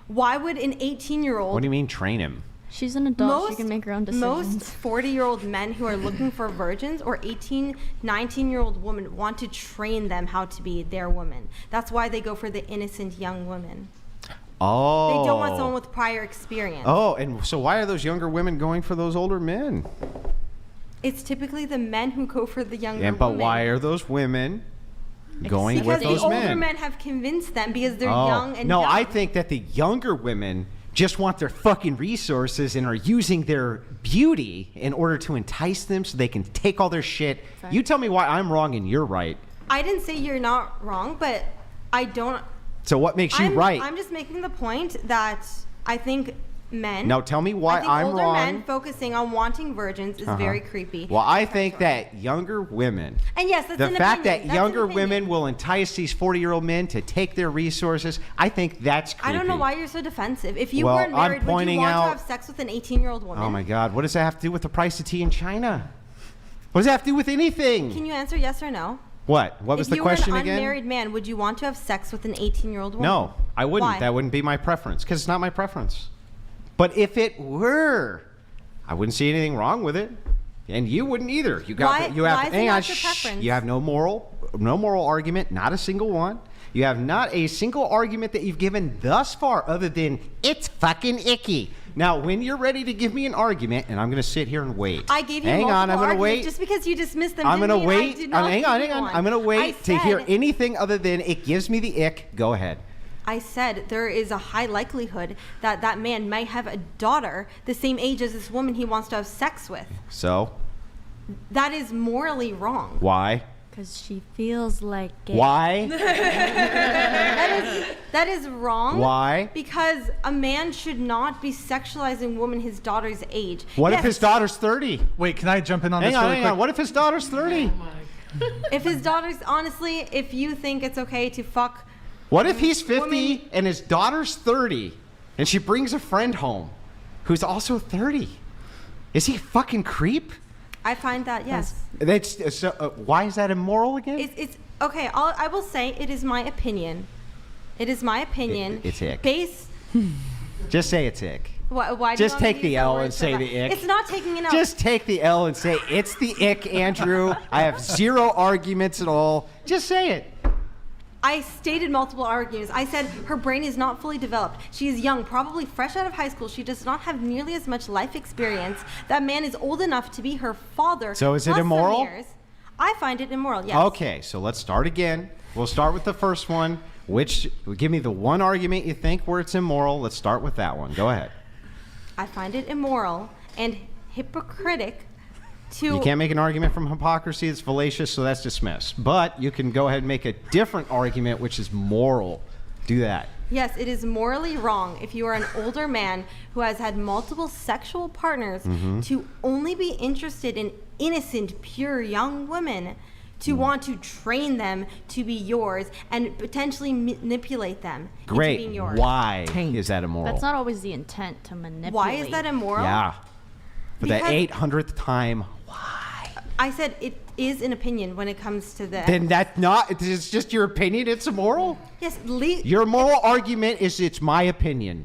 Why would an 18-year-old... What do you mean train him? She's an adult. She can make her own decisions. Most 40-year-old men who are looking for virgins or 18, 19-year-old women want to train them how to be their woman. That's why they go for the innocent young women. Oh. They don't want someone with prior experience. Oh, and so why are those younger women going for those older men? It's typically the men who go for the younger But women. why are those women going Because with those the older men? men have convinced them because they're Oh. young and no, dumb. I think that the younger women just want their fucking resources and are using their beauty in order to entice them so they can take all their shit. You tell me why I'm wrong and you're right. I didn't say you're not wrong, but I don't... So what makes you I'm, right? I'm just making the point that I think men... Now tell me why I think I'm older wrong. men focusing on wanting virgins is Uh-huh. very creepy. Well, I think that younger women, And yes, that's the an fact opinion. that That's younger an opinion. women will entice these 40-year-old men to take their resources, I think that's creepy. I don't know why you're so defensive. If you Well, weren't I'm married, would you pointing want out- to have sex with an 18-year-old woman? Oh my God, what does that have to do with the price of tea in China? What does that have to do with anything? Can you answer yes or no? What? What was if the you question were an again? unmarried man, would you want to have sex with an 18-year-old woman? No, I wouldn't. Why? That wouldn't be my preference because it's not my preference. But if it were, I wouldn't see anything wrong with it, and you wouldn't either. You got Why- you have why is it hang on, not your shh. preference? You have no moral argument, not a single one. You have not a single argument that you've given thus far other than it's fucking icky. Now, when you're ready to give me an argument, and I'm going to sit here and wait. I gave you hang on, I'm multiple going to arguments. wait. Just because you dismissed them I'm didn't going to mean I wait. did not Hang give on, you hang on. one. I'm going to wait to hear said- anything other than it gives me the ick. Go ahead. I said there is a high likelihood that that man might have a daughter the same age as this woman he wants to have sex with. So, That is morally wrong. why? Because she feels like it. Why? That is wrong. Why? Because a man should not be sexualizing woman his daughter's age. What Yes, if his daughter's 30? Wait, can I jump in on Hang this on, really hang quick? on. What if his daughter's 30? If his daughter's honestly, if you think it's okay to fuck, What if he's 50 and his daughter's 30 and she brings a friend home who's also 30? Is he a fucking creep? I find that yes. That's so, why is that immoral again? It's okay. I will say it is my opinion. It is my opinion. It's ick. Base. Just say it's ick. Why do you Just want me take to the use that L word and so say bad? the ick. It's not taking an L. Just take the L and say, it's the ick, Andrew. I have zero arguments at all. Just say it. I stated multiple arguments. I said her brain is not fully developed. She is young, probably fresh out of high school. She does not have nearly as much life experience. That man is old enough to be her father. So is it plus some immoral? years. I find it immoral, yes. Okay, so let's start again. We'll start with the first one. Give me the one argument you think where it's immoral. Let's start with that one. Go ahead. I find it immoral and hypocritic to... You can't make an argument from hypocrisy. It's fallacious, so that's dismissed. But you can go ahead and make a different argument, which is moral. Do that. Yes, it is morally wrong if you are an older man who has had multiple sexual partners to only be interested in innocent, pure young women, to want to train them to be yours and potentially manipulate them into Great. being yours. Why is that immoral? That's not always the intent to manipulate. Why is that immoral? Yeah. For the Because- 800th time. I said it is an opinion when it comes to this. Then that's not, it's just your opinion, it's immoral? Yes, Your moral argument is it's my opinion.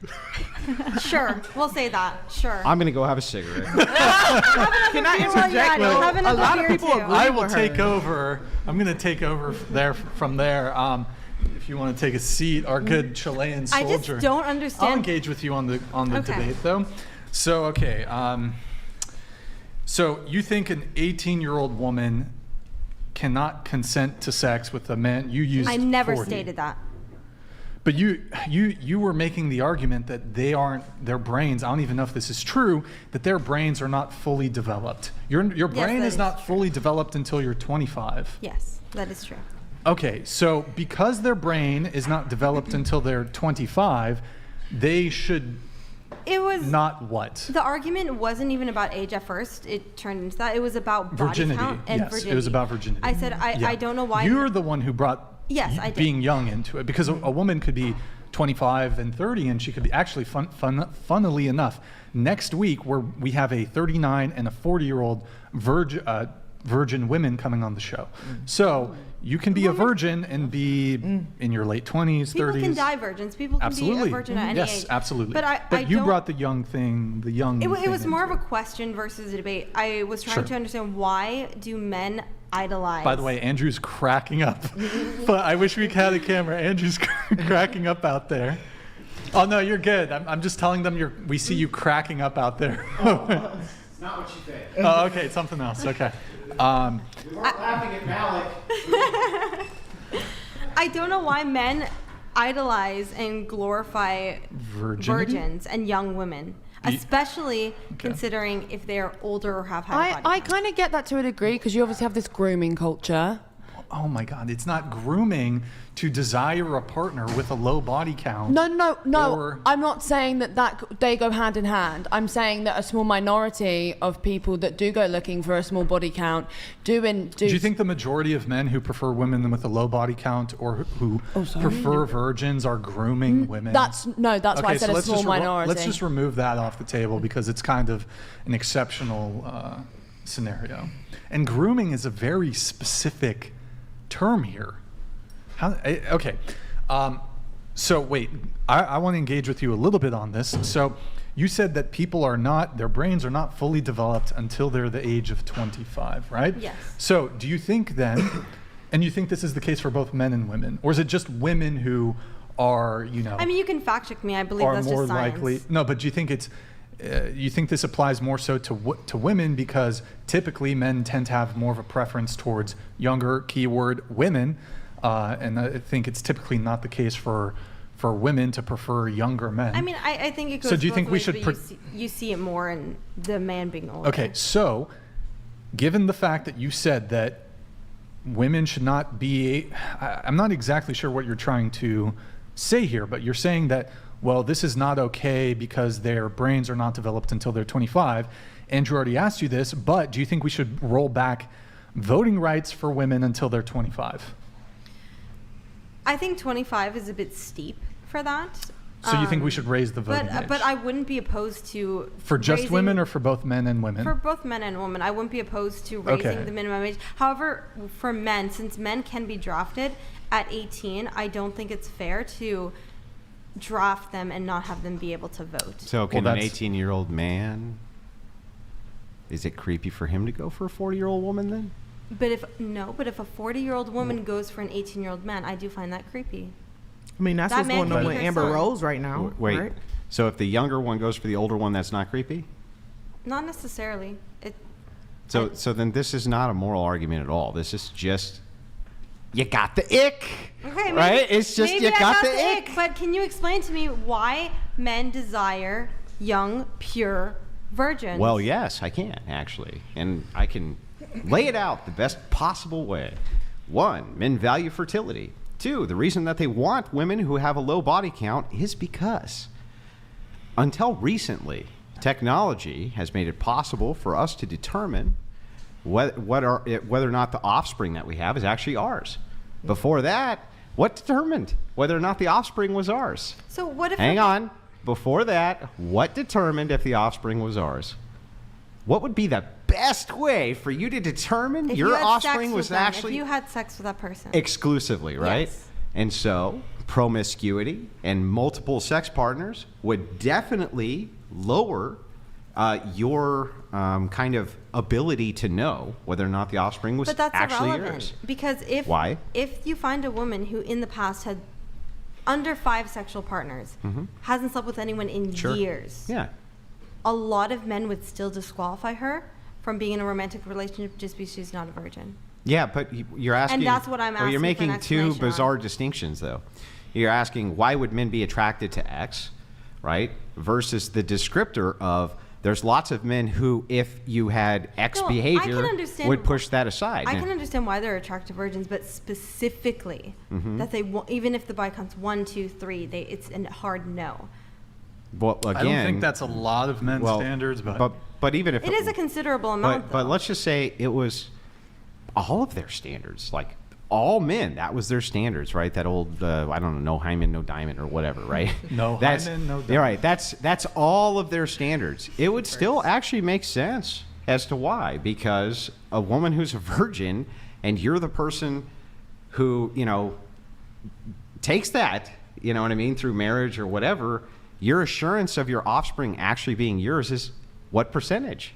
sure, we'll say that. Sure. I'm going to go have a cigarette. Can I interject? Have another a lot of beer, people too. agree I will take over. I'm going to take over from there. If you want to take a seat, our good Chilean I soldier. just don't understand. I'll engage with you on the Okay. debate, though. So, okay. So you think an 18-year-old woman cannot consent to sex with a man you used I never 40. stated that. But you were making the argument that their brains, I don't even know if this is true, that their brains are not fully developed. Your brain that is is not fully developed until you're 25. Yes, that is true. Okay, so because their brain is not developed until they're 25, they should It was not what? The argument wasn't even about age at first. It turned into that. It was about body Virginity. count and Yes, virginity. it was about virginity. I said I don't know why. You're the one who brought Yes, I did. being young into it, because a woman could be 25 and 30 and she could be actually funnily enough, next week we have a 39 and a 40-year-old virgin women coming on the show. So you can be a virgin and be in your late 20s, People 30s. can die virgins. People can Absolutely. be a virgin at any Yes, age. absolutely. But I you don't- brought the young thing, the young It thing was more of into a question versus a debate. I was trying Sure. to understand, why do men idolize? By the way, Andrew's cracking up. But I wish we had a camera. Andrew's cracking up out there. Oh, no, you're good. I'm just telling them we see you cracking up out there. It's not what you think. Oh, okay, something else. Okay. We weren't laughing at Malik. I don't know why men idolize and glorify Virginity? virgins and young women, especially considering if they are older or have high body. I kind of get that to a degree, because you obviously have this grooming culture. Oh my God, it's not grooming to desire a partner with a low body count. No. Or- I'm not saying that they go hand in hand. I'm saying that a small minority of people that do go looking for a small body count do. Do you think the majority of men who prefer women with a low body count or who prefer virgins are grooming women? That's why I said a small minority. Let's just remove that off the table, because it's kind of an exceptional scenario. And grooming is a very specific term here. Okay. So wait, I want to engage with you a little bit on this. So you said that their brains are not fully developed until they're the age of 25, right? Yes. So do you think then, and you think this is the case for both men and women, or is it just women who are, I mean, you can fact check me. I believe are that's more just science. likely? No, but do you think you think this applies more so to women, because typically men tend to have more of a preference towards younger, keyword women, and I think it's typically not the case for women to prefer younger men. I mean, I think it goes So do you both think we ways, should but you see it more in the man being older. Okay, so given the fact that you said that women should not be, I'm not exactly sure what you're trying to say here, but you're saying that, well, this is not okay because their brains are not developed until they're 25. Andrew already asked you this, but do you think we should roll back voting rights for women until they're 25? I think 25 is a bit steep for that. So you think we should raise the voting age? But I wouldn't be opposed to For just raising- women or for both men and women? For both men and women, I wouldn't be opposed to raising Okay. the minimum age. However, for men, since men can be drafted at 18, I don't think it's fair to draft them and not have them be able to vote. So can an 18-year-old man, is it creepy for him to go for a 40-year-old woman then? But if a 40-year-old woman goes for an 18-year-old man, I do find that creepy. I mean, that's That what's man going could on be with her Amber son. Rose right now. Wait, right? so if the younger one goes for the older one, that's not creepy? Not necessarily. So then this is not a moral argument at all. This is just, you got the ick. Okay, maybe, right? It's just maybe you I got the ick. But can you explain to me why men desire young, pure virgins? Well, yes, I can, actually. And I can lay it out the best possible way. 1, men value fertility. 2, the reason that they want women who have a low body count is because until recently, technology has made it possible for us to determine whether or not the offspring that we have is actually ours. Before that, what determined whether or not the offspring was ours? So what if? Hang on. Before that, what determined if the offspring was ours? What would be the best way for you to determine If your you had offspring sex was with them, actually if you had sex with that person exclusively, right? Yes. And so promiscuity and multiple sex partners would definitely lower your kind of ability to know whether or not the offspring was But that's actually irrelevant yours. because Why? if you find a woman who in the past had under 5 sexual partners, Mhm. hasn't slept with anyone in Sure. years, Yeah. a lot of men would still disqualify her from being in a romantic relationship just because she's not a virgin. Yeah, but you're asking. that's what I'm Well, you're asking for an making two explanation on. bizarre distinctions, though. You're asking why would men be attracted to X, right? Versus the descriptor of there's lots of men who, if you had X No, I can behavior, understand- would push that aside. I Now- can understand why they're attracted to virgins, but specifically Mhm. that they even if the body counts 1, 2, 3, it's a hard no. Well, again, I don't think that's a lot of men's standards, but even if It is a considerable amount. but let's just say it was all of their standards, like all men. That was their standards, right? That old I don't know, no hymen, no diamond, or whatever, right? No that's, hymen, no You're right. That's all of their standards. It would still actually make sense as to why, because a woman who's a virgin and you're the person who takes that, you know what I mean, through marriage or whatever. Your assurance of your offspring actually being yours is what percentage?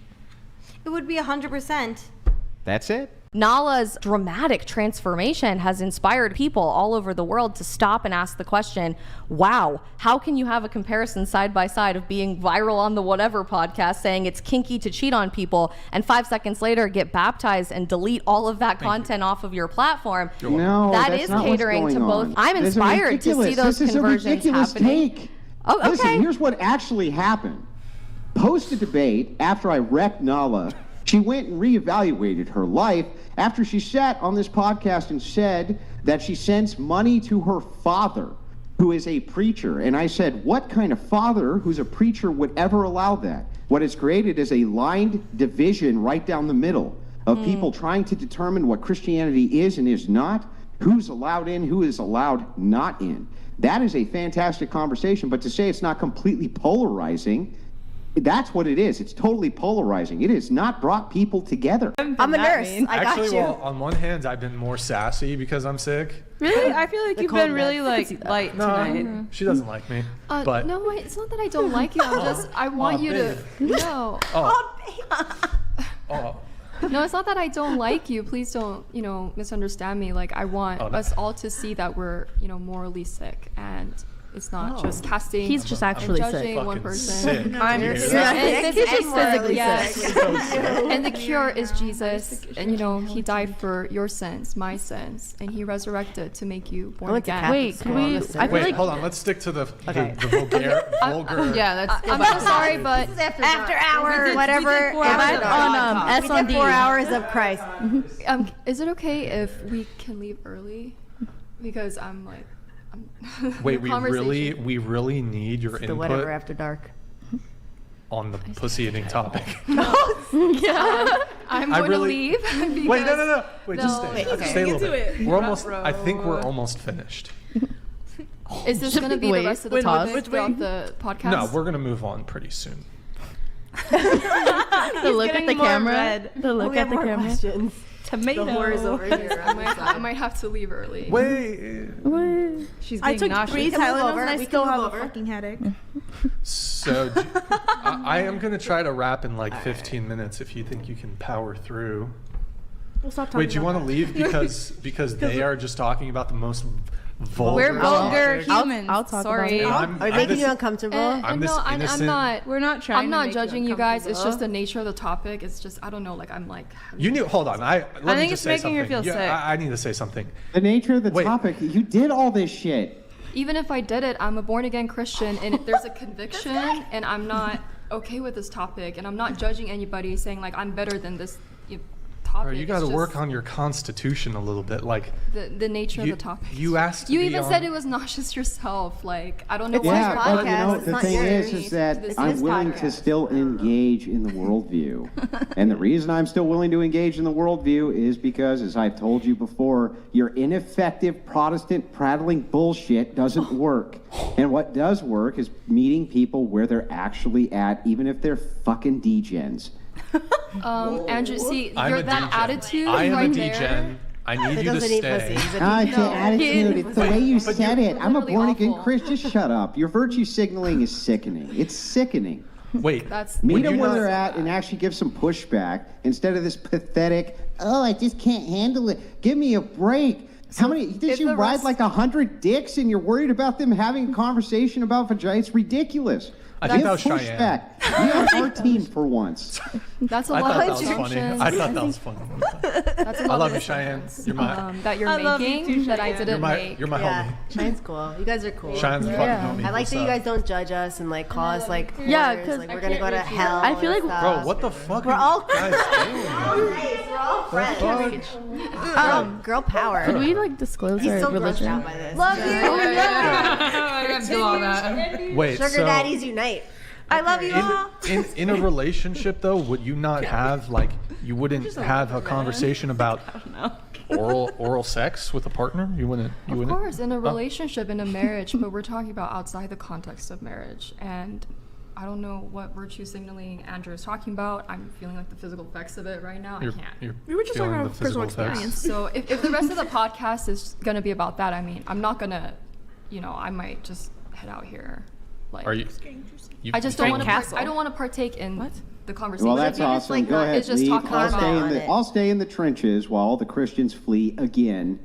It would be 100%. That's it. Nala's dramatic transformation has inspired people all over the world to stop and ask the question, wow, how can you have a comparison side by side of being viral on the whatever podcast saying it's kinky to cheat on people and 5 seconds later get baptized and delete all of that content off of your platform? No, that that's is not what's catering to going both. on. I'm This is inspired to see ridiculous. those This is a conversions ridiculous happening. take. Oh, okay. Listen, here's what actually happened. Post a debate after I wrecked Nala, she went and reevaluated her life after she sat on this podcast and said that she sends money to her father, who is a preacher. And I said, what kind of father who's a preacher would ever allow that? What it's created is a lined division right down the middle of people trying to determine what Christianity is and is not, who's allowed in, who is allowed not in. That is a fantastic conversation, but to say it's not completely polarizing, that's what it is. It's totally polarizing. It has not brought people together. I'm a nurse. I got Actually, you. well, on one hand, I've been more sassy because I'm sick. Really? I feel like They you've call been them really that. light No, tonight. she doesn't like me. But No, it's not that I don't like you. I want you to. No. oh, No, it's not that I don't like you. Please don't, misunderstand me. Like, I want Oh, no. us all to see that we're, morally sick, and it's not just casting. He's just and actually sick. judging one Fucking person. sick. I'm You're sick. sick. And He's this just is physically yes. sick. And the cure is Jesus, and he died for your sins, my sins, and he resurrected to make you born went to again. Catholic Wait, school. can we? I feel wait, like hold on. Let's stick to the Okay. the vulgar. Yeah, let's go I'm back so sorry, but after hour, whatever. We did 4 Am I hours of on Christ. we did 4 hours of Christ. is it okay if we can leave early? Because I'm like, Wait, we conversation. really need your The whatever input after dark. on the pussy eating topic. yeah, I'm I going really- to leave. Because Wait, no. Wait, just No. stay. Wait, okay. Stay a little Get to bit. it. We're almost. Front I think row. we're almost finished. Is this going to be Wait, the rest of the wait, topic which throughout way? the podcast? No, we're gonna move on pretty soon. The look at the camera. The look at the camera. Tomato. The whores over here. I might have to leave early. Wait. She's I getting took nauseous. 3 Tylenols and I still have a fucking headache. So I am going to try to wrap in like 15 minutes if you think you can power through. We'll stop talking Wait, do you about want to leave because they are just talking about the most vulgar We're vulgar topics? humans. I'll talk Sorry. about it. Are we making you uncomfortable? I'm this innocent. I'm not. We're not trying I'm to not make judging you you guys. It's just uncomfortable. the nature of the topic. It's just I don't know. Like I'm like. You knew. Hold on. Let me think just it's say making something. her feel sick. I need to say something. The nature of the Wait. topic. You did all this shit. Even if I did it, I'm a born again Christian, and if there's a conviction, and I'm not okay with this topic, and I'm not judging anybody, saying like I'm better than this topic. Bro, you got to It's work just on your constitution a little bit. Like the nature of the topic. You asked. You to be even on- said it was nauseous yourself. Like I don't know It's why. his you're- Well, podcast. It's the not thing yours. is that This I'm is willing to podcast. still engage in the worldview. And the reason I'm still willing to engage in the worldview is because, as I've told you before, your ineffective Protestant prattling bullshit doesn't work. And what does work is meeting people where they're actually at, even if they're fucking degens. Andrew, see, I'm you're a that degen. attitude I am right a there. degen. I need He you to doesn't eat stay. pussy. He's a Ah, it's no. the attitude. It's the way you said it. I'm a literally born-again awful. Christian. Just shut up. Your virtue signaling is sickening. It's sickening. Wait. That's Meet Would them you where not- they're at and actually give some pushback instead of this pathetic, oh, I just can't handle it. Give me a break. How many, did if you the ride rest- like 100 dicks and you're worried about them having a conversation about vagina? It's ridiculous. I think Give that was Cheyenne. pushback. Be on our team for once. That's a I lot thought that of was funny. assumptions. I thought that was funny. That's a I lot love of you, Cheyenne. assumptions, You're my, that you're I love you making too, that I Cheyenne. didn't make. you're my Yeah, homie. Cheyenne's cool. You guys are cool. Cheyenne's fucking homie. I like that you guys don't judge us and like call us like Yeah, whores, 'cause like we're gonna go to hell. I feel and like- stuff. Bro, what the fuck We're are all you guys doing? We're all friends. Girl power. Could we like disclose He's our so grossed religion? out by this. Love you. I gotta do all that. Wait, Sugar so daddies unite. I love you all. in a relationship though, would you not have like you wouldn't have a conversation about oral sex with a partner? You wouldn't. You Of wouldn't. course, in a Oh. relationship, in a marriage, but we're talking about outside the context of marriage. And I don't know what virtue signaling Andrew is talking about. I'm feeling like the physical effects of it right now. I can't. We were just talking about personal experience. So if the rest of the podcast is going to be about that, I mean, I'm not going to, I might just head out here. Like, Are you? I just don't want to. Castle. I don't want to partake in the conversation. Well, that's If you just, awesome. Go ahead, it's just leave. talking I'll about stay, in on the, it. I'll stay in the trenches while all the Christians flee again.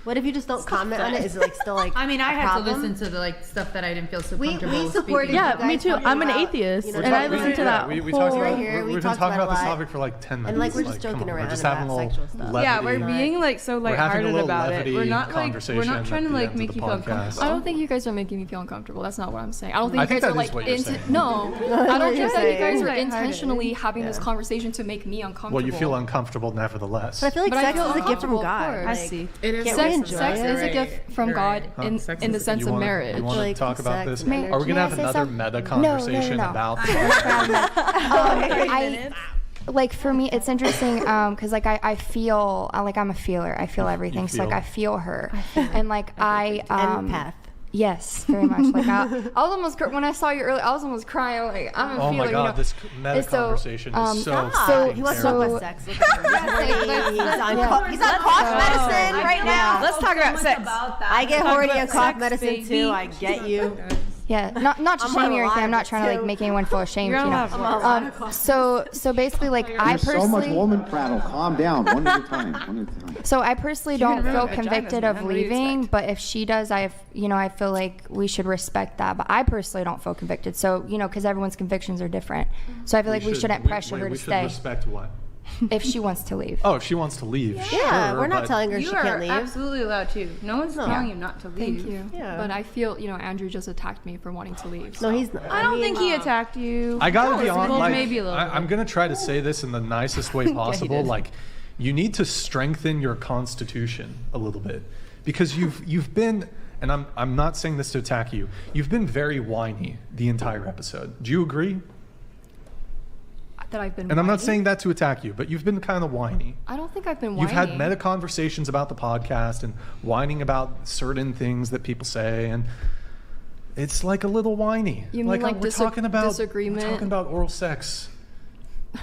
What if you just don't comment on it? Is it like still like? I mean, I a had problem? to listen to the like stuff that I didn't feel so We comfortable supported speaking. you Yeah, guys me too. talking I'm an about, atheist, you know, and I talking listened to about- that We talked whole- about here, we've we been talked talking about about this a lot. topic for like 10 minutes. And, like, we're just come joking on, around We're just about having a little sexual stuff. levity. Yeah, we're being like so We're having a lighthearted little about it. levity We're not like conversation we're not at trying to the like end of make the you feel podcast. uncomfortable. I don't think you guys are making me feel uncomfortable. That's not what I'm saying. I don't think I you think guys are that is like what you're saying. no. what I don't you're think that you guys saying. are Lighthearted. intentionally having this conversation to make me uncomfortable. Well, you feel uncomfortable nevertheless. But I feel like But I sex feel is a gift from uncomfortable, of God. course. I Like, see. It is Can't Sex, we enjoy sex it? is a Right. gift from You're God right. in Sex the is a sense you of wanna, marriage. You want Like to talk about sex this? and Are we energy. gonna have Can I another say meta some- conversation no. about? Like for me, it's interesting because like I feel like I'm a feeler. I feel everything. So like feel. I feel her, and like I Empath. Yes, very much. Like I was almost when I saw you earlier, I was almost crying. Like I'm a Oh feeler. my God, this meta And so, conversation is so. so He wants to talk so about sex. Look at him. He's on cough medicine right now. Let's talk about sex. I get horny on cough medicine too. I get you. yeah, not to I'm shame on you or a lot anything. I'm of not it, trying to like too. make anyone feel ashamed. You're You on know. a lot of So basically, like I There's so much personally. woman prattle. Calm down. One at a time. One at a time. So I personally You're don't gonna feel ruin vaginas, convicted man. of What do you leaving, expect? but if she does, I feel like we should respect that. But I personally don't feel convicted. So because everyone's convictions are different. So I feel like we shouldn't pressure her to we should stay respect what? if she wants to leave. Oh, if she wants to leave. Yeah, sure, we're not but- telling her You she are can't leave. absolutely allowed to. No one's telling you not to leave. Thank you. Yeah. But I feel, Andrew just attacked me for wanting to leave. No, so. he's not. I don't think he attacked you. I gotta be No, honest. well, Like, maybe a little I'm gonna try to say this in the nicest way possible. did. Like, you need to strengthen your constitution a little bit because you've been, and I'm not saying this to attack you. You've been very whiny the entire episode. Do you agree? That I've been. And I'm not whiny? saying that to attack you, but you've been kind of whiny. I don't think I've been whiny. You've had meta conversations about the podcast and whining about certain things that people say, and it's like a little whiny. You mean like we're talking about disagreement? We're talking about oral sex.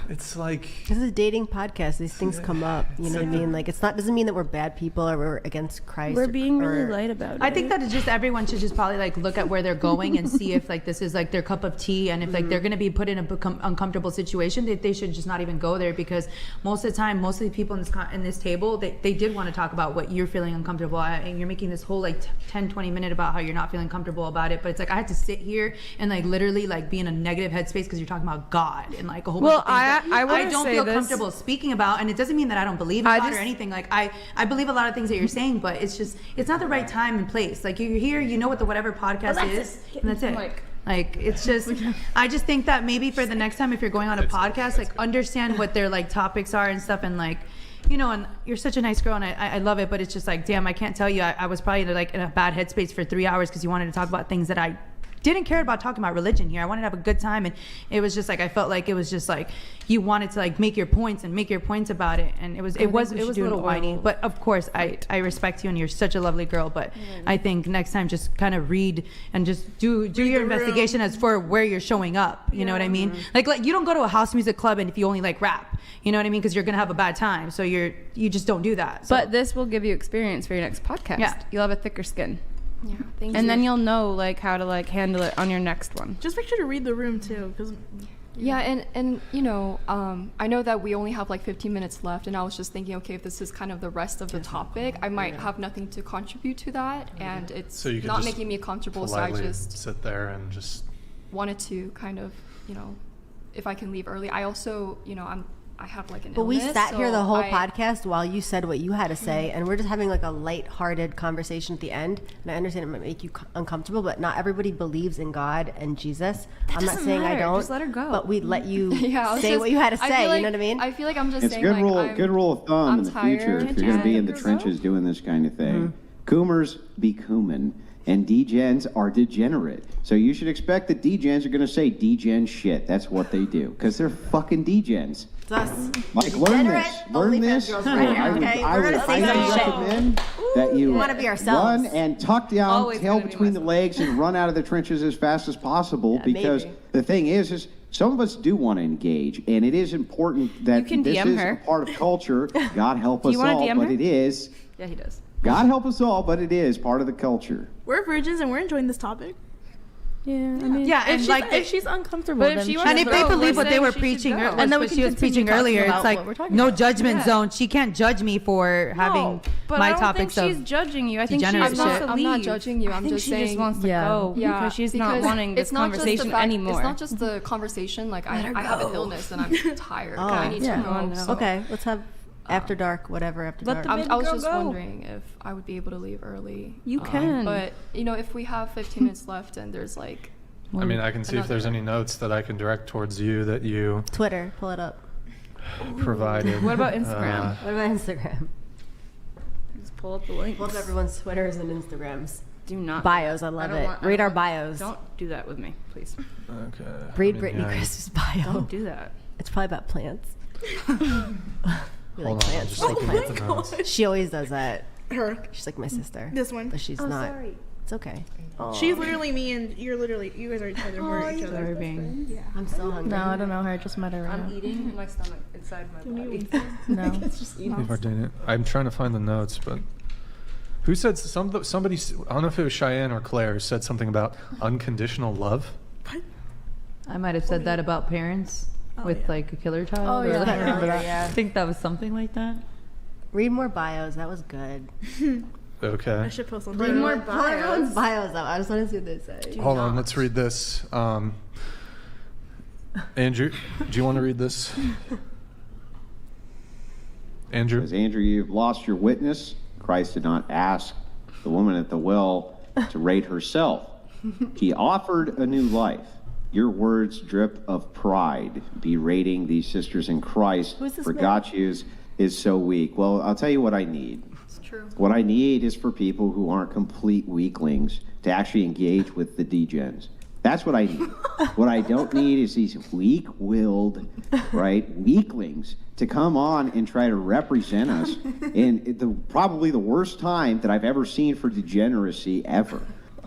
It's like this is a dating podcast. These things come up. You know what I mean? Like it's not doesn't mean that we're bad people or we're against Christ. We're being really or- light about it. I think that it's just everyone should just probably like look at where they're going and see if like this is like their cup of tea, and if like they're going to be put in a uncomfortable situation, they should just not even go there, because most of the time, most of the people in this table, they did want to talk about what you're feeling uncomfortable at, and you're making this whole like 10-20 minute about how you're not feeling comfortable about it. But it's like I had to sit here and like literally like be in a negative headspace because you're talking about God and like a whole bunch of things that I don't feel comfortable speaking about. And it doesn't mean that I don't believe in God or anything. Like I believe a lot of things that you're saying, but it's just it's not the right time and place. Like you're here, you know what the whatever podcast is, and that's it. Like it's just I just think that maybe for the next time if you're going on a podcast, like understand what their like topics are and stuff, and like you know, and you're such a nice girl and I love it, but it's just like, damn, I can't tell you I was probably like in a bad headspace for 3 hours because you wanted to talk about things that I didn't care about talking about religion here. I wanted to have a good time, and it was just like I felt like it was just like you wanted to like make your points about it, and it was a little whiny. But of course, I respect you, and you're such a lovely girl. But I think next time just kind of read and just do your investigation as for where you're showing up. You know what I mean? Like you don't go to a house music club and if you only like rap, you know what I mean? Because you're gonna have a bad time. So you just don't do that. So. But this will give you experience for your next podcast. Yeah, you'll have a thicker skin. Yeah, thank you. And then you'll know like how to like handle it on your next one. Just make sure to read the room too, because yeah, and you know, I know that we only have like 15 minutes left, and I was just thinking, okay, if this is kind of the rest of the topic, I might have nothing to contribute to that, and it's not making me comfortable, so I just sit there and just wanted to kind of, you know, if I can leave early. I also, you know, I have like an But illness, we sat here the so whole podcast while you said what you had to say, Mm-hmm. and we're just having like a light-hearted conversation at the end. And I understand it might make you uncomfortable, but not everybody believes in God and Jesus. I'm not saying I don't. Just let her go. But we let you Yeah, say what you had to say. like, you know what I mean? I feel like I'm just It's saying good like rule. I'm, Good rule of thumb I'm in the future tired if you're going to be in the and- trenches doing this kind of thing. Coomers be coomin, and degens are degenerate. So you should expect that degens are going to say degen shit. That's what they do because they're fucking degens. Like learn this. Learn this. I would recommend that you wanna be ourselves. run and tuck down, tail between the legs, and run out of the trenches as fast as possible. Because the thing is some of us do want to engage, and it is important that can this DM is her. a part of culture. God help Do us you wanna all, DM but her? it is. Yeah, he does. God help us all, but it is part of the culture. we're virgins and we're enjoying this topic. Yeah, I mean, Yeah, and if she's uncomfortable, But if then she she and if they believe what they were she should preaching, go. and then what she was preaching earlier, it's like no judgment Yeah. zone. She can't judge me for having but my I don't topics think of she's judging you. I think she degenerate just wants shit. to I'm not leave. judging you. I I'm think just she saying just wants to go because she's not wanting this it's not just the conversation fact- anymore. It's not just the conversation. Like I have an illness and I'm tired. Oh. I need to go. So, Okay, let's have after dark, whatever after dark. I was just wondering if I would be able to leave early. You can. But you know, if we have 15 minutes left and there's like, I mean, I can see if there's any notes that I can direct towards you that you Twitter, pull it up. provided. What about Instagram? What about Instagram? Just pull up the links. Pull up everyone's Twitters and Instagrams. Do not Bios, I love it. Read our bios. Don't do that with me, please. Okay. Read I mean, Brittany yeah, Chris's bio. Don't do that. It's probably about plants. We Hold like on, I'm plants. just looking at the notes. She always does that. Her. She's like my sister. This one. But she's Oh, not. sorry. It's okay. She's literally me, and you guys are each other. We're each other. Yeah. I'm so hungry. No, I don't know her. I just met her. I'm eating in my stomach inside my body. No. It's just Before doing it, I'm trying to find the notes, but who said somebody? I don't know if it was Cheyenne or Claire said something about unconditional love. I might have said that about parents with like a killer child. Oh, or yeah. like, I remember that. I think that was something like that. Read more bios. That was good. Okay. I should post something. Read more bios. Everyone's bios up. I just want to see what they say. Hold on, let's read this. Andrew, do you want to read this? Andrew? Says, Andrew, you've lost your witness. Christ did not ask the woman at the well to rate herself. He offered a new life. Your words drip of pride, berating these sisters in Christ. Who's this For man? God's use is so weak. Well, I'll tell you what I need. it's true. What I need is for people who aren't complete weaklings to actually engage with the degens. That's what I need. What I don't need is these weak-willed, right, weaklings to come on and try to represent us in probably the worst time that I've ever seen for degeneracy ever.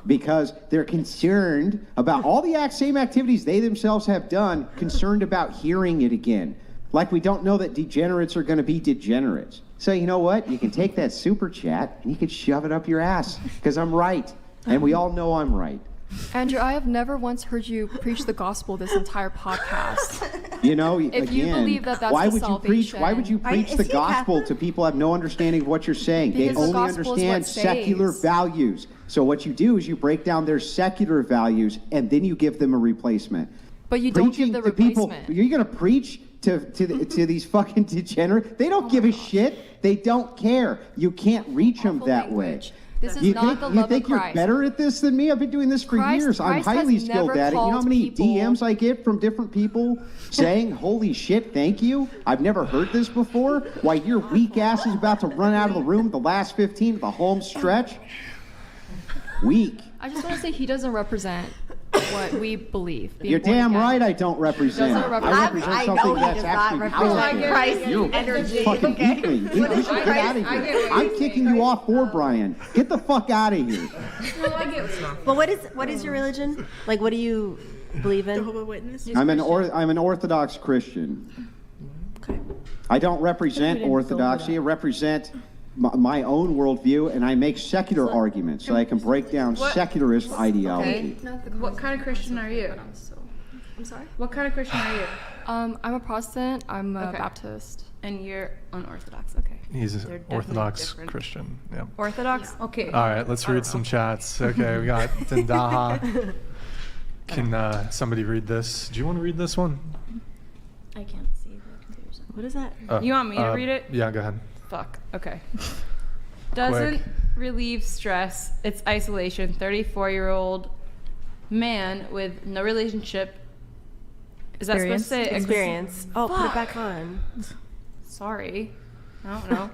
because they're concerned about all the same activities they themselves have done, concerned about hearing it again. Like we don't know that degenerates are going to be degenerates. So you know what? You can take that super chat and you can shove it up your ass, because I'm right. And we all know I'm right. Andrew, I have never once heard you preach the gospel this entire podcast. You know, if again, you believe that that's why the would you preach? salvation. Why would you preach the gospel to people who have no understanding of what you're saying? Because they the only gospel is understand what secular saves. values. So what you do is you break down their secular values and then you give them a replacement. But you don't give the to people, replacement. you're going to preach to these fucking degenerates? They don't give a shit. They don't care. You can't reach them that way. This is You not think, the you love think of you're Christ. better at this than me? I've been doing this for years. I'm Christ has highly skilled never at it. You know how called many people- DMs I get from different people saying, holy shit, thank you? I've never heard this before. Why your weak ass is about to run out of the room the last 15 of the home stretch? Weak. I just want to say he doesn't represent what we believe. being You're born damn again. right I don't represent. Doesn't represent- I represent I something know he that's does not actually represent powerful. Christ You're energy, fucking okay? weakling. You should get out of here. I'm kicking you off for Brian. Get the fuck out of here. But what is your religion? Like, what do you believe in? Jehovah's Witness. I'm an Orthodox Christian. I don't represent Orthodoxy. I represent my own worldview, and I make secular arguments so I can break down What- secularist ideology. What kind of Christian are you? I'm sorry? What kind of Christian are you? I'm a Protestant. I'm a Okay. Baptist. And you're unorthodox. Okay. He's They're an definitely Orthodox different. Christian. Yeah. Orthodox? Okay. All right, let's read some chats. Okay, we got Tendaha. Can somebody read this? Do you want to read this one? I can't see the computer. What is that? You want me to read it? Yeah, go ahead. Fuck. Okay. Doesn't relieve stress. It's isolation. 34-year-old man with no relationship. Is that supposed to say Experience. Oh, put it back on. Sorry. I don't know.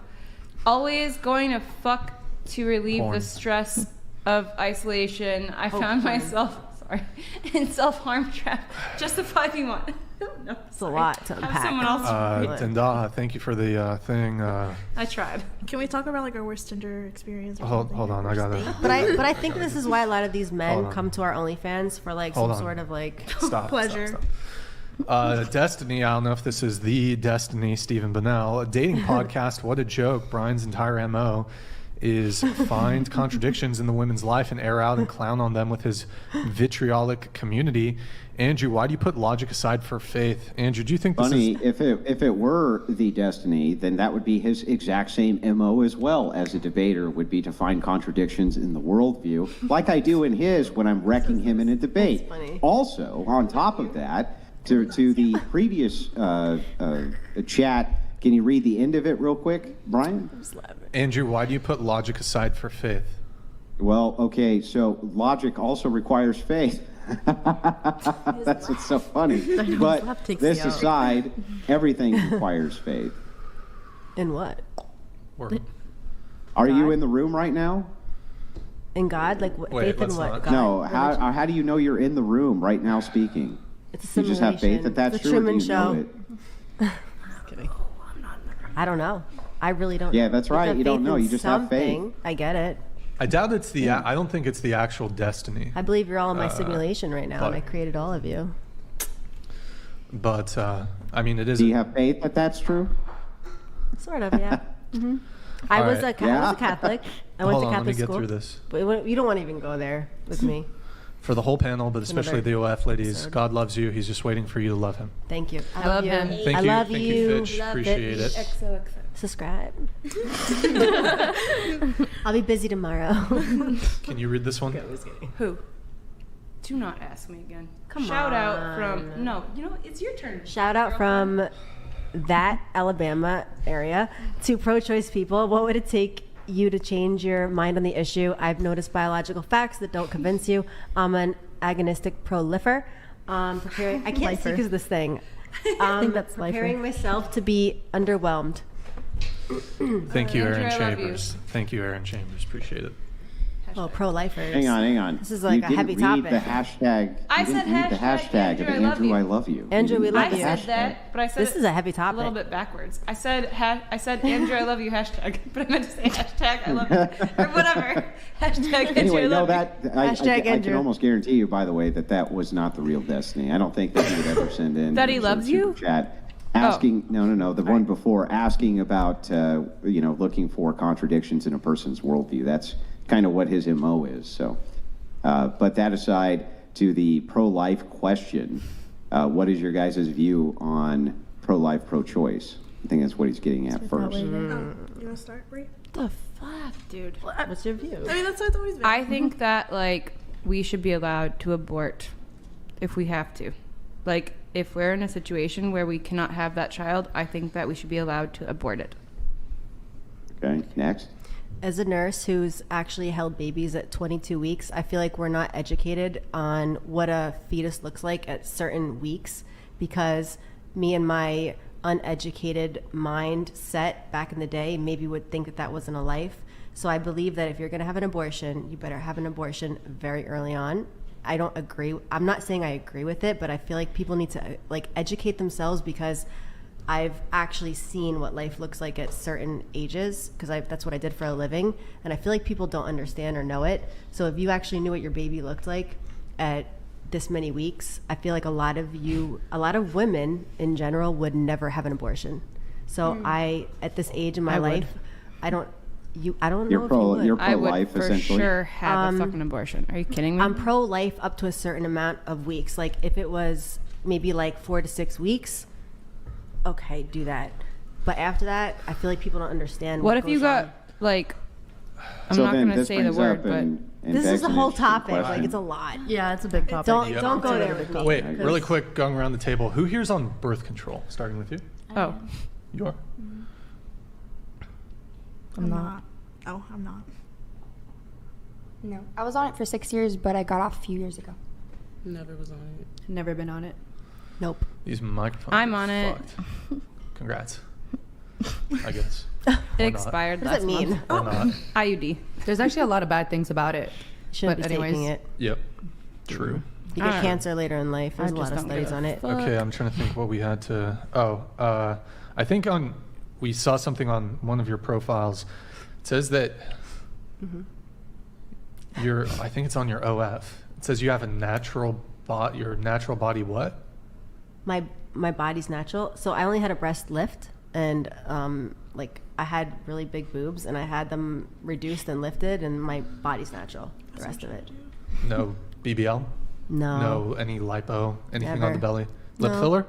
Always going to fuck to relieve Porn. the stress of isolation. I Oh, found porn. myself, in self-harm trap. Justify me one. No, It's a lot to unpack. Have someone else read it. Tendaha, thank you for the thing. I tried. Can we talk about like our worst Tinder experience? Or Hold on, I gotta. But I think this is why a lot of these Hold men on. come to our OnlyFans for like Hold some on. sort of like Stop. pleasure. Destiny, I don't know if this is the Destiny, Stephen Bonnell. A dating podcast, what a joke. Brian's entire MO is find contradictions in the women's life and air out and clown on them with his vitriolic community. Andrew, why do you put logic aside for faith? Andrew, do you think this Funny, is... if it were the Destiny, then that would be his exact same MO as well as a debater, would be to find contradictions in the worldview, like I do in his when I'm wrecking him in a debate. Also, on top of that, to the previous chat, can you read the end of it real quick, Brian? Andrew, why do you put logic aside for faith? Well, okay, so logic also requires faith. That's what's so funny. But this aside, everything requires faith. in what? Are you in the room right now? In God? Like what? Wait, Faith in let's what? not- God? No. Religion? How do you know you're in the room right now speaking? It's a You just have faith that that's It's a true, or do Truman you know Show. it? I don't know. I really don't. Yeah, that's If right. have You don't faith know. in You just have faith. something, I get it. I doubt it's the... I don't think it's the actual Destiny. I believe you're all in my simulation right now, and I but- created all of you. But, I mean, it is... Do you have faith that that's true? Sort of, yeah. I All was right. I was a Catholic. I went Hold to on, let me Catholic get school. through this. But you don't want to even go there with me. For the whole panel, but especially the OF ladies, episode. God loves you. He's just waiting for you to love him. Thank you. I love you. him. Thank I you. love Thank you. you, Fitch. Love Appreciate it. XOXO. Subscribe. I'll be busy tomorrow. Can you read this one? Who? Do not ask me again. Come Shout out on. from no. You know it's your turn. Shout out from that Alabama area to pro-choice people. What would it take you to change your mind on the issue? I've noticed biological facts that don't convince you. I'm an agonistic pro-lifer. Preparing. I can't see because of this thing. I think that's preparing myself to be underwhelmed. Thank you, Andrew, Aaron I love you. Chambers. Thank you, Aaron Chambers. Appreciate it. Well, pro-lifers. Hang on. This is like you a heavy didn't read topic. the hashtag. I You didn't said read the hashtag hashtag of Andrew, I love Andrew, you. I love you. Andrew, You we didn't love read I the said hashtag. that, but I said This is a heavy a topic. little bit backwards. I said Andrew, I love you hashtag, but I meant to say hashtag I love you or whatever. Hashtag Andrew, Anyway, I no, love you. I can almost guarantee you, by the way, that was not the real Destiny. I don't think that he would ever send in That he some loves super you? chat asking. No, the one before asking about looking for contradictions in a person's worldview. That's kind of what his MO is. So, but that aside, to the pro-life question, what is your guys' view on pro-life, pro-choice? I think that's what he's getting at first. You want to start, Brie? The fuck, dude. What's your view? I mean, that's how it's always been. I think that like we should be allowed to abort if we have to. Like if we're in a situation where we cannot have that child, I think that we should be allowed to abort it. Okay, next. As a nurse who's actually held babies at 22 weeks, I feel like we're not educated on what a fetus looks like at certain weeks because me and my uneducated mindset back in the day maybe would think that that wasn't a life. So I believe that if you're going to have an abortion, you better have an abortion very early on. I don't agree. I'm not saying I agree with it, but I feel like people need to educate themselves because I've actually seen what life looks like at certain ages because that's what I did for a living. And I feel like people don't understand or know it. So if you actually knew what your baby looked like at this many weeks, I feel like a lot of women in general would never have an abortion. So at this age in my life, I don't know if you would. You're I would pro-life, for essentially. sure have a fucking abortion. Are you kidding me? I'm pro-life up to a certain amount of weeks. Like if it was maybe like 4 to 6 weeks, okay, do that. But after that, I feel like people don't understand. What if you goes got on. like? I'm So not then gonna this say the brings word, up but and This begs is the an whole interesting topic. Like question. it's a lot. Yeah, it's a big topic. Don't go there with me. Wait, really quick, going around the table. Who here's on birth control? Starting with you. Oh, You are. I'm not. Oh, I'm not. No, I was on it for 6 years, but I got off a few years ago. Never was on it. Never been on it. Nope. These microphones. I'm are on it. fucked. Congrats. I guess. it Or expired What does last it mean? month. Or not. IUD. There's actually a lot of bad things about it. Shouldn't But be anyways, taking it. Yep. True. You I get don't cancer later in life. There's I a lot just of don't studies give a on it. Okay, I'm trying to think what we had to. I think we saw something on one of your profiles. It says that I think it's on your OF. It says you have a natural your natural body what? My body's natural. So I only had a breast lift, and I had really big boobs, and I had them reduced and lifted, and my body's natural. The rest of it. No BBL? No. No any lipo? Anything on Never. the belly? Lip No. filler?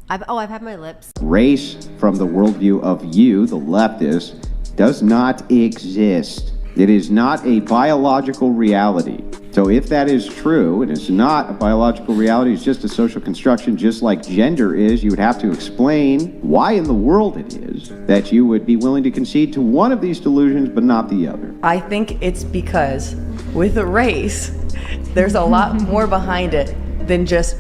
I've had my lips. Race, from the worldview of you, the leftist, does not exist. It is not a biological reality. So if that is true, and it's not a biological reality, it's just a social construction, just like gender is, you would have to explain why in the world it is that you would be willing to concede to one of these delusions but not the other. I think it's because with a race, there's a lot more behind it than just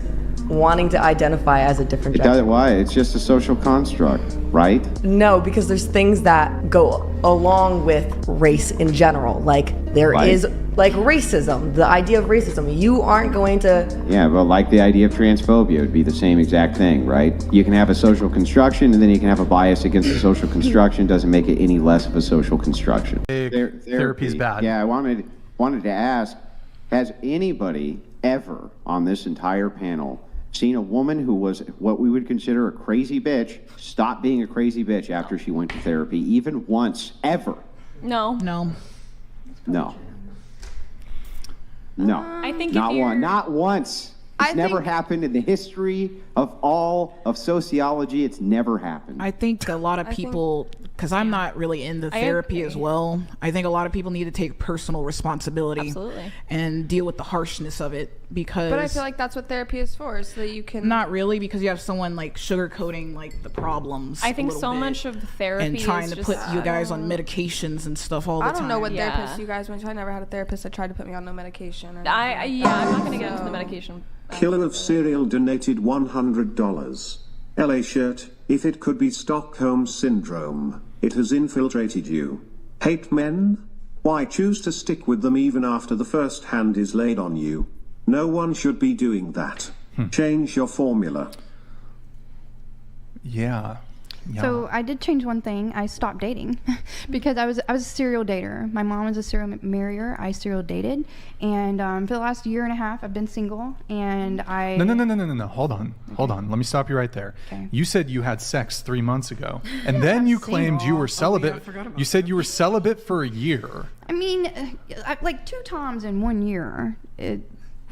wanting to identify as a different gender. Why? It's just a social construct, right? No, because there's things that go along with race in general. Like there is like racism, the idea of racism. You aren't going to... Yeah, but like the idea of transphobia, it would be the same exact thing, right? You can have a social construction and then you can have a bias against the social construction. Doesn't make it any less of a social construction. Therapy's bad. Yeah, I wanted to ask, has anybody ever on this entire panel seen a woman who was what we would consider a crazy bitch stop being a crazy bitch after she went to therapy, even once, ever? No. No. No. No. I think not if you're- one. Not once. It's never happened in the history of all of sociology. It's never happened. I think a lot of people, because I'm not really into therapy as well, I think a lot of people need to take personal responsibility Absolutely. and deal with the harshness of it because... But I feel like that's what therapy is for, so that you can... Not really, because you have someone like sugarcoating like the problems. I think a little so bit much of therapy and trying is to just, put you guys on medications and stuff all the time. I don't know what therapist you guys went to. I never had a therapist that tried to put me on no medication. Or I'm not going to get into the medication. Killer of Cereal donated $100. LA shirt, if it could be Stockholm Syndrome, it has infiltrated you. Hate men? Why choose to stick with them even after the first hand is laid on you? No one should be doing that. Change your formula. Yeah. So I did change one thing. I stopped dating because I was a serial dater. My mom was a serial marrier. I serial dated, and for the last year and a half, I've been single. And I No. Hold on. Let me stop you right there. Okay. You said you had sex 3 months ago, and then you claimed you were celibate. You said you were celibate for a year. I mean, like 2 times in 1 year.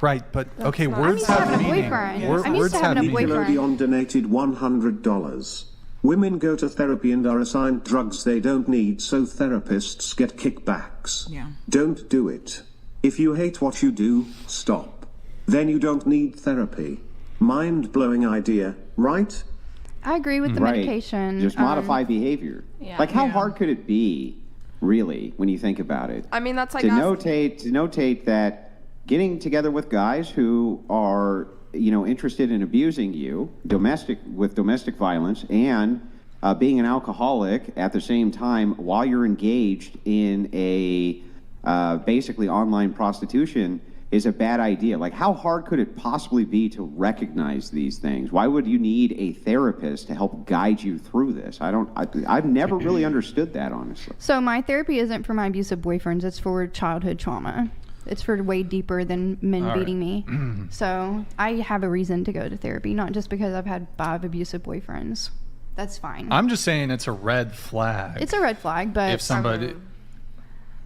Right, but okay, I'm words used to have having a meaning. boyfriend. Words I'm used to have having a meaning. Nickelodeon donated $100. Women go to therapy and are assigned drugs they don't need, so therapists get kickbacks. Yeah. Don't do it. If you hate what you do, stop. Then you don't need therapy. Mind-blowing idea, right? I agree with the Right. medication. Just modify behavior. Yeah. Like, how hard could it be, really, when you think about it? I mean, that's like to us- notate that getting together with guys who are, interested in abusing you, domestic violence, and being an alcoholic at the same time while you're engaged in a basically online prostitution is a bad idea. Like, how hard could it possibly be to recognize these things? Why would you need a therapist to help guide you through this? I've never really understood that, honestly. So my therapy isn't for my abusive boyfriends. It's for childhood trauma. It's for way deeper than men All right. beating me. So I have a reason to go to therapy, not just because I've had 5 abusive boyfriends. That's fine. I'm just saying it's a red flag. It's a red flag, but If somebody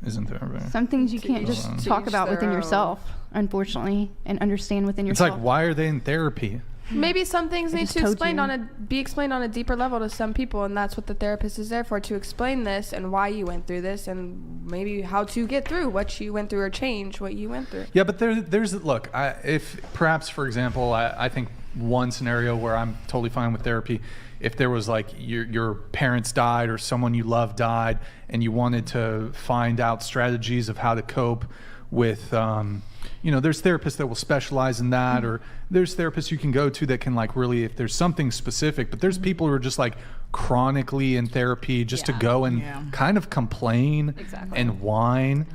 isn't there, some things you can't just Hold on. talk each about their within own. yourself, unfortunately, and understand within it's yourself. like, why are they in therapy? Maybe some things I need just to told explain you. be explained on a deeper level to some people, and that's what the therapist is there for, to explain this and why you went through this, and maybe how to get through what you went through or change what you went through. Yeah, but there's look. If perhaps, for example, I think one scenario where I'm totally fine with therapy, if there was like your parents died or someone you love died, and you wanted to find out strategies of how to cope with, there's therapists that will specialize in that, or there's therapists you can go to that can like really, if there's something specific. But there's people who are just like chronically in therapy just to go and kind of complain and whine.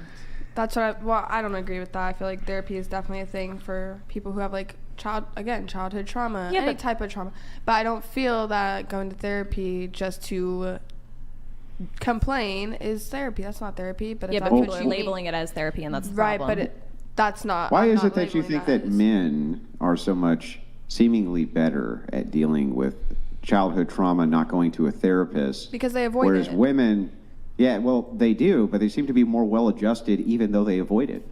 That's what I don't agree with that. I feel like therapy is definitely a thing for people who have like childhood trauma, any type of trauma. But I don't feel that going to therapy just to complain is therapy. That's not therapy. But Yeah, if but that's people what are you labeling it as therapy, and that's the right. problem. But that's not. Why I'm is not it that you labeling think that men are so much seemingly better at dealing with childhood trauma, not going to a therapist? Because they avoid whereas it. women, yeah, well, they do, but they seem to be more well-adjusted even though they avoid it.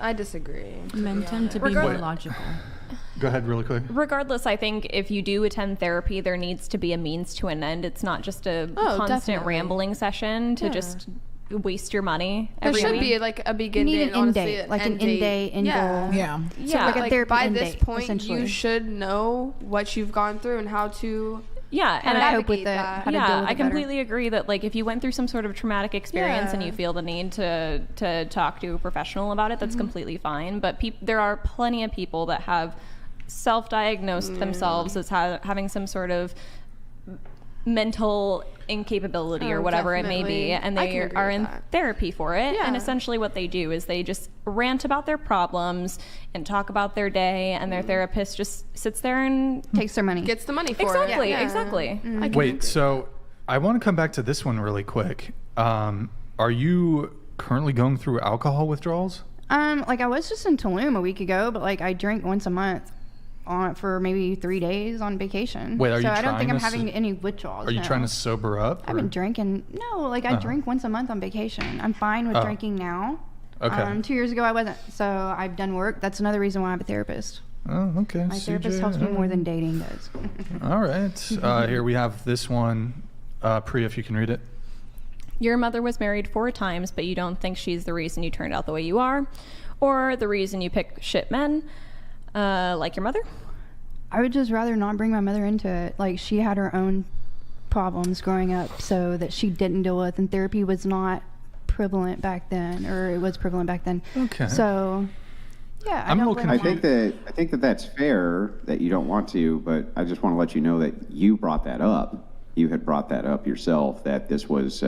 I disagree. Men tend to be more logical. Go ahead really quick. Regardless, I think if you do attend therapy, there needs to be a means to an end. It's not just a constant definitely. rambling session to just waste your money There every should week. be like a You begin need date, an end honestly, date, like an end end day, end yeah. goal. Yeah. Yeah, like a therapy by end this date, point, essentially. you should know what you've gone through and how to Yeah, How and to I cope with it, that. how to deal yeah, with I it better. completely agree that like if you went through some sort of traumatic experience and Yeah. you feel the need to talk to a professional about it, that's completely fine. But there are plenty of people that have self-diagnosed themselves as having some sort of mental incapability or whatever it may be, definitely. and I they can agree are with in that. therapy for it. And Yeah. essentially what they do is they just rant about their problems and talk about their day, and their therapist just sits there and takes their money. Gets the money for exactly, it. Yeah. exactly. Wait, so I want to come back to this one really quick. Are you currently going through alcohol withdrawals? Like I was just in Tulum a week ago, but like I drink once a month for maybe 3 days on vacation. Wait, are so you I don't think trying I'm to having any withdrawals. Are you no. trying to sober up? I've been drinking. No, like I drink once a month on vacation. I'm fine with Oh. drinking now. Okay. 2 years ago I wasn't. So I've done work. That's another reason why I'm a therapist. Oh, okay. My therapist helps me more than dating does. All right. Here we have this one. Priya, if you can read it. Your mother was married 4 times, but you don't think she's the reason you turned out the way you are, or the reason you pick shit men, like your mother? I would just rather not bring my mother into it. Like she had her own problems growing up, so that she didn't deal with, and therapy was not prevalent back then, or it was prevalent back then. Okay. So, yeah, I'm I a don't little blame I think that that's fair that you don't want to, but I just want to let you know that you brought that up. You had brought that up yourself, that this was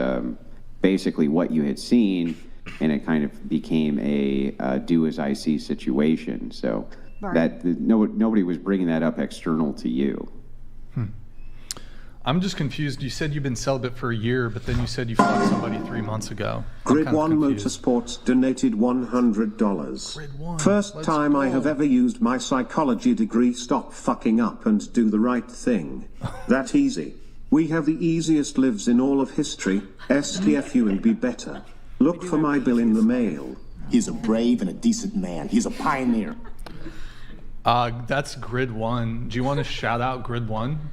basically what you had seen, and it kind of became a do as I see situation. So nobody was bringing that up external to you. I'm just confused. You said you've been celibate for a year, but then you said you fucked somebody 3 months ago. Grid One Motorsports donated $100. First time I have ever used my psychology degree. Stop fucking up and do the right thing. That easy. We have the easiest lives in all of history. STFU and be better. Look for my bill in the mail. He's a brave and a decent man. He's a pioneer. That's Grid One. Do you want to shout out Grid One?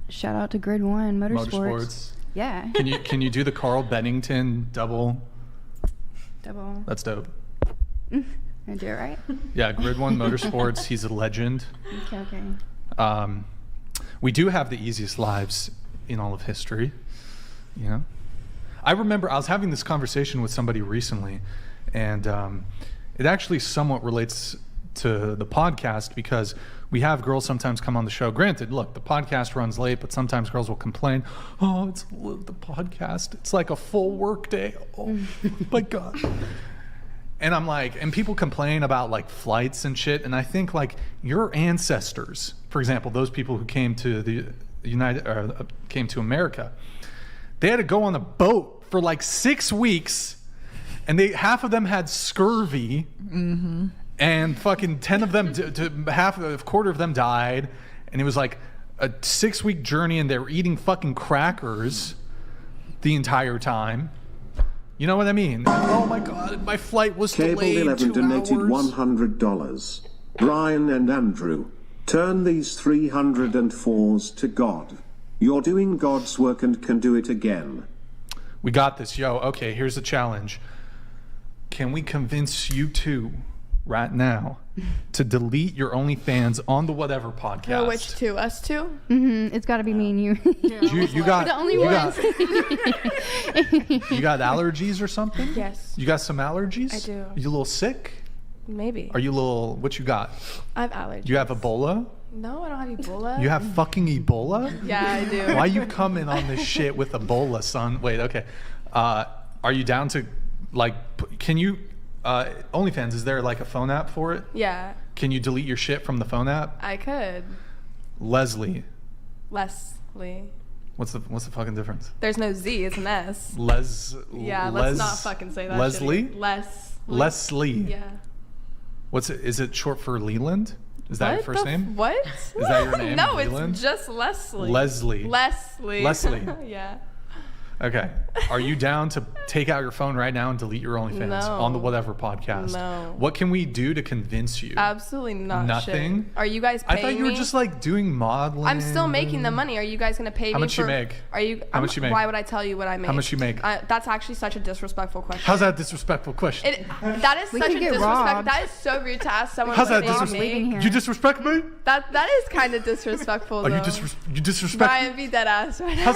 Shout out to Grid One Motorsports. Yeah. Can you do the Carl Bennington double? That's dope. I do it right. Yeah, Grid One Motorsports. He's a legend. Okay. We do have the easiest lives in all of history. You know, I remember I was having this conversation with somebody recently, and it actually somewhat relates to the podcast because we have girls sometimes come on the show. Granted, look, the podcast runs late, but sometimes girls will complain, oh, it's the podcast. It's like a full work day. Oh my God. And I'm like, and people complain about like flights and shit. And I think like your ancestors, for example, those people who came to the came to America, they had to go on a boat for like 6 weeks, and half of them had scurvy. Mm-hmm. And fucking 10 of them, a quarter of them died. And it was like a 6-week journey, and they were eating fucking crackers the entire time. You know what I mean? Oh my God, my flight was delayed 2 hours. Cable 11 donated $100. Brian and Andrew, turn these 304s to God. You're doing God's work and can do it again. We got this, yo. Okay, here's the challenge. Can we convince you two right now to delete your OnlyFans on the Whatever podcast? Oh, which two? Us two? Mm-hmm. It's got to be me and you. You got the only ones. You got allergies or something? Yes. You got some allergies? I do. Are you a little sick? Maybe. Are you a little? What you got? I have allergies. You have Ebola? No, I don't have Ebola. You have fucking Ebola? Yeah, I do. Why you coming on this shit with Ebola, son? Wait, okay. Are you down to like? Can you? OnlyFans, is there like a phone app for it? Yeah. Can you delete your shit from the phone app? I could. Leslie. What's the fucking difference? There's no Z, it's an S. Yeah, let's not fucking say that. Leslie? Leslie. Yeah. Is it short for Leland? Is that your first name? What? Is that your name? No, Leland? it's just Leslie. Leslie. Yeah. Okay. Are you down to take out your phone right now and delete your OnlyFans on the Whatever podcast? No. What can we do to convince you? Absolutely not. Nothing. Shit. Are you guys paying me? I thought you were just like doing modeling. I'm still making the money. Are you guys gonna pay me? How much you make? How much you make? Why would I tell you what I make? How much you make? That's actually such a disrespectful question. How's that a disrespectful question? That is such a disrespect. That is so rude to ask someone. How's what that disrespectful? You disrespect me? That is kind of disrespectful. You disrespect? Brian, be dead ass right now.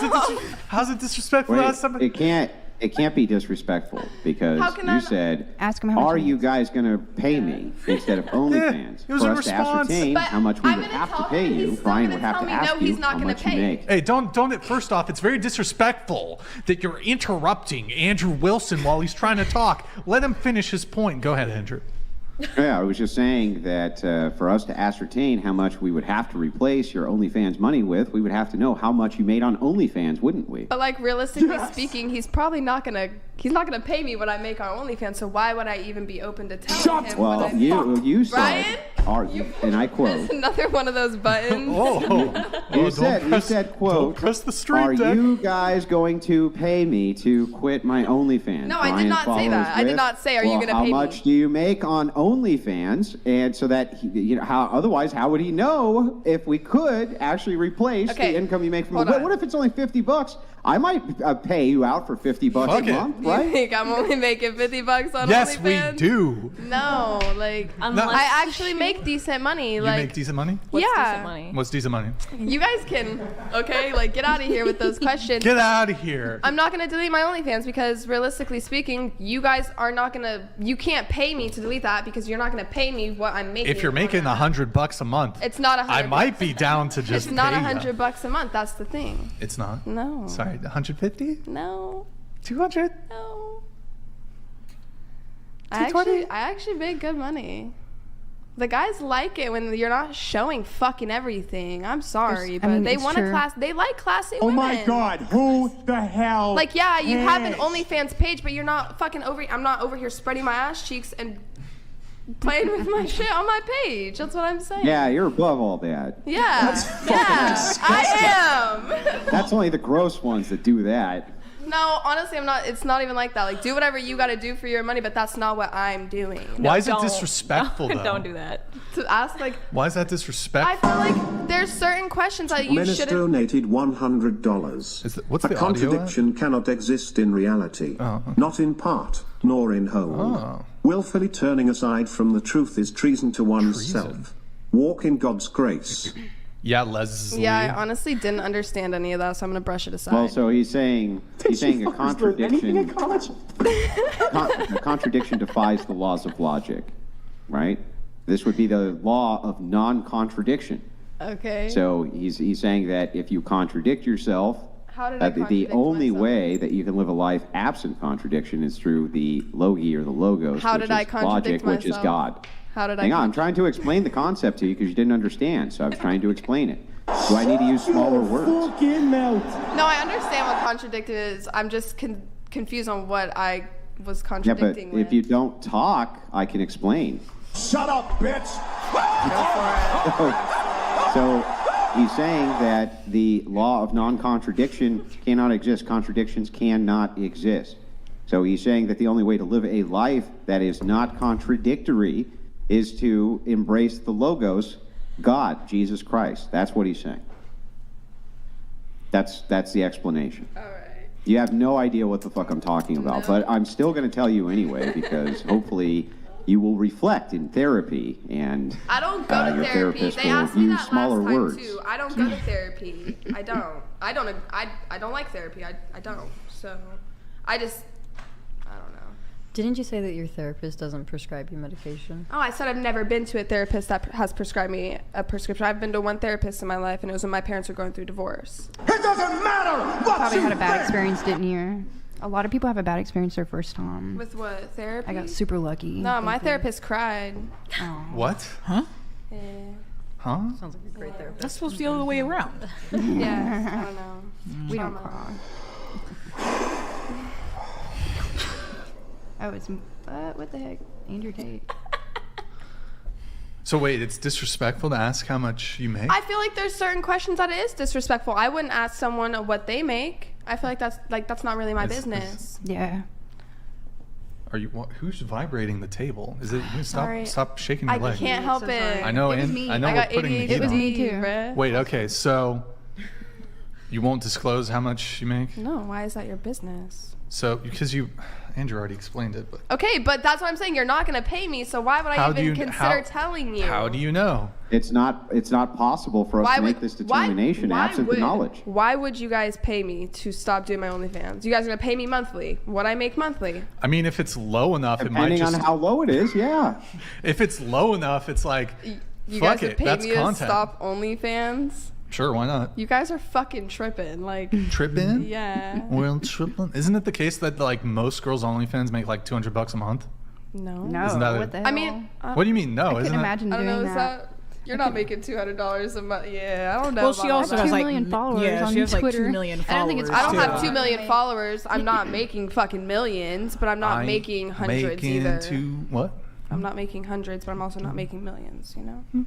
How's it disrespectful to ask somebody? It can't be disrespectful because you said, ask him how much are you guys going to pay me instead of OnlyFans? it was For a us to response. ascertain how much we would have to pay you, Brian would have to ask you how much you make. Hey, don't. First off, it's very disrespectful that you're interrupting Andrew Wilson while he's trying to talk. Let him finish his point. Go ahead, Andrew. Yeah, I was just saying that for us to ascertain how much we would have to replace your OnlyFans money with, we would have to know how much you made on OnlyFans, wouldn't we? But like realistically speaking, he's probably not gonna pay me what I make on OnlyFans. So why would I even be open to telling him? Well, you said, Brian? and I quote. It's another one of those buttons. You said, quote, press the stream are deck. you guys going to pay me to quit my OnlyFans? No, I did not say that. I did not say, are you going to pay me? How much do you make on OnlyFans? And so that, otherwise, how would he know if we could actually replace the income you make from it? What if it's only $50? I might pay you out for $50 a month, right? You think I'm only making $50 on yes, OnlyFans? We do. No, like I actually make decent money. You make decent money? What's decent money? What's decent money? You guys can, get out of here with those questions. Get out of here. I'm not gonna delete my OnlyFans because realistically speaking, you guys are not gonna. You can't pay me to delete that because you're not gonna pay me what I'm making. If you're making $100 a month, it's not $100. I might be down to just. It's not pay $100 a month. That's the thing. It's not. No. Sorry, 150? No. 200? No. 220? I actually make good money. The guys like it when you're not showing fucking everything. I'm sorry, but they want a class. They like classy women. Oh my God, who the hell? Like, yeah, you have an cares? OnlyFans page, but you're not fucking I'm not over here spreading my ass cheeks and playing with my shit on my page. That's what I'm saying. Yeah, you're above all that. Yeah, I am. That's only the gross ones that do that. No, honestly, I'm not. It's not even like that. Like, do whatever you got to do for your money, but that's not what I'm doing. Why is it disrespectful, though? Don't do that. To ask, like, Why is that disrespectful? I feel like there's certain questions that you Menace shouldn't. donated $100. What's a the audio contradiction cannot exist in reality, not in part, nor in whole. Willfully turning aside from the truth is treason to oneself. Walk in God's grace. Yeah, Leslie. Yeah, I honestly didn't understand any of that, so I'm gonna brush it aside. Well, so he's saying a contradiction. A contradiction defies the laws of logic, right? This would be the law of non-contradiction. Okay. So he's saying that if you contradict yourself, How did I the contradict only way that you can live a life absent contradiction is through the logi or the logos, How which did I is contradict logic, which is myself? God. How did I Hang on, I'm trying to explain the concept to you because you didn't understand, so I was trying to explain it. Do I need to use smaller words? No, I understand what contradict is. I'm just confused on what I was Yeah, but contradicting with. if you don't talk, I can explain. Shut up, bitch! So he's saying that the law of non-contradiction cannot exist. Contradictions cannot exist. So he's saying that the only way to live a life that is not contradictory is to embrace the logos, God, Jesus Christ. That's what he's saying. That's the explanation. All right. You have no idea what the fuck I'm talking about, but I'm still going to tell you anyway because hopefully you will reflect in therapy and I don't go to your therapy. therapist They will asked me use that smaller last time words. too. I don't go to therapy. I don't like therapy. I don't. So I don't know. Didn't you say that your therapist doesn't prescribe you medication? Oh, I said I've never been to a therapist that has prescribed me a prescription. I've been to one therapist in my life, and it was when my parents were going through divorce. It doesn't matter what Probably you had a bad think. experience, didn't you? A lot of people have a bad experience their first time. With what, therapy? I got super lucky. No, my therapist cried. What? Huh? Yeah. Huh? Sounds like a great therapist. That's supposed to be the other way around. Yeah, I don't know. We don't cry. Oh, it's what the heck, Andrew Tate. So wait, it's disrespectful to ask how much you make? I feel like there's certain questions that it is disrespectful. I wouldn't ask someone what they make. I feel like that's not really my business. Yeah. Are you? Who's vibrating the table? Is it? Sorry. Stop shaking your I leg. can't help it. I know. It was and me. I know I we're got putting the ADHD. heat It was on. me too, bruh. Wait. Okay. So you won't disclose how much you make? No. Why is that your business? So because Andrew already explained it, but Okay, but that's what I'm saying. You're not gonna pay me, so why would I even consider telling you? How do you know? It's not possible for us to make this determination absent the knowledge. Why would you guys pay me to stop doing my OnlyFans? You guys are gonna pay me monthly. What I make monthly? I mean, if it's low enough, it might Depending just. on how low it is, yeah. If it's low enough, it's like, You fuck guys would it, pay that's me content. to stop OnlyFans? Sure, why not? You guys are fucking tripping. Like Tripping? Yeah. Well, tripping. Isn't it the case that like most girls' OnlyFans make like $200 a month? No. No. Isn't that what it? the hell? I mean, What do you mean? No, I couldn't isn't it? imagine I don't doing know. Is that you're not making $200 a month? Yeah, I don't know. Well, she about also that. has 2 like million followers yeah, on she has like 2 Twitter. million I followers. don't think it's I don't too. have 2 million followers. I'm not making fucking millions, but I'm not making hundreds either. What? I'm not making hundreds, but I'm also not making millions. You know.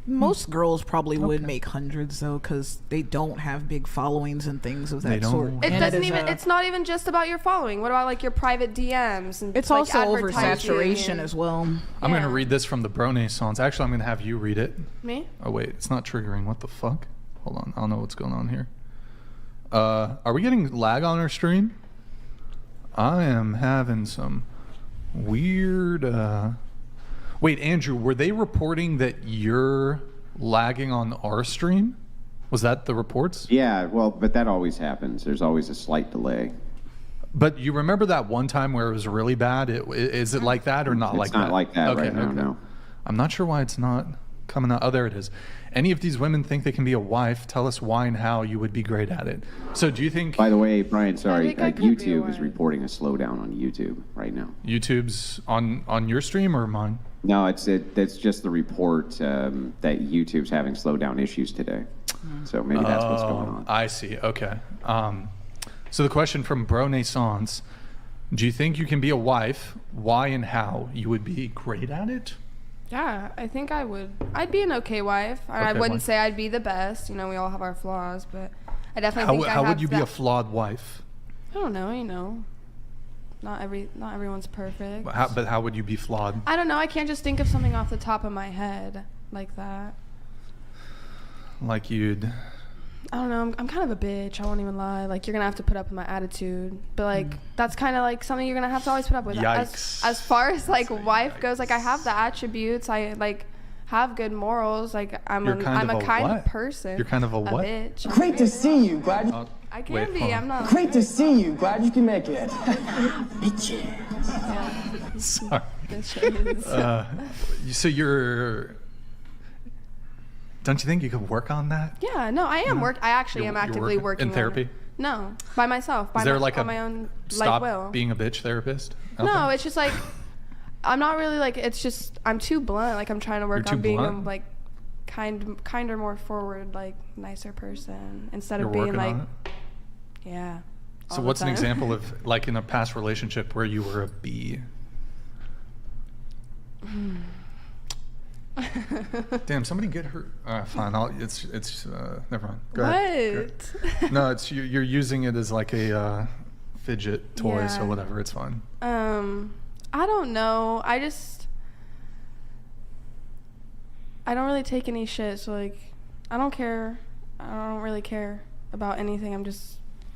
Most girls probably would make hundreds though, because they don't have big followings and things of They that don't. sort. It And doesn't is even. It's not even just about your following. What about like your private DMs and It's like, also advertising oversaturation and- as well. I'm going to read this from the Bronaissance. Actually, I'm going to have you read it. Me? Oh, wait. It's not triggering. What the fuck? Hold on. I don't know what's going on here. Are we getting lag on our stream? I am having some weird... Wait, Andrew, were they reporting that you're lagging on our stream? Was that the reports? Yeah, well, but that always happens. There's always a slight delay. But you remember that one time where it was really bad? Is it like that or not It's like not that? like that Okay, right now, okay. no. I'm not sure why it's not coming out. Oh, there it is. Any of these women think they can be a wife? Tell us why and how you would be great at it. So do you think... By the way, Brian, sorry, YouTube is reporting a slowdown on YouTube right now. YouTube's on your stream or mine? No, it's just the report that YouTube's having slowdown issues today. So maybe that's what's going on. I see. Okay. So the question from Bro Naissance, do you think you can be a wife? Why and how you would be great at it? Yeah, I think I would. I'd be an okay wife. I wouldn't say I'd be the best. You know, we all have our flaws, but I definitely think how would you be a flawed wife? I don't know. You know, not everyone's perfect. But how would you be flawed? I don't know. I can't just think of something off the top of my head like that. Like you'd... I don't know. I'm kind of a bitch. I won't even lie. Like, you're gonna have to put up with my attitude, but like that's kind of like something you're gonna have to always put up with. Yikes. As far as like wife goes, like I have the attributes. I like have good morals. Like I'm a kind of person. You're kind of a what? Bitch. Great to see you. Glad you... I can be. I'm not. Great to see you. Glad you can make it. Bitches. Sorry. Bitches. So you're... Don't you think you could work on that? Yeah, no, I am I actually am actively working in therapy. No, by myself. Is there like on my own stop will. being a bitch therapist? No, it's just like I'm not really like. It's just I'm too blunt. Like I'm trying to work on being a like kinder, more forward, like nicer person instead of being like. Yeah. So what's an example of like in a past relationship where you were a B? Damn, somebody get her. Fine, it's never mind. Go ahead. No, it's you're using it as like a fidget toy, so whatever, it's fine. I don't know. I don't really take any shit, so like I don't care. I don't really care about anything.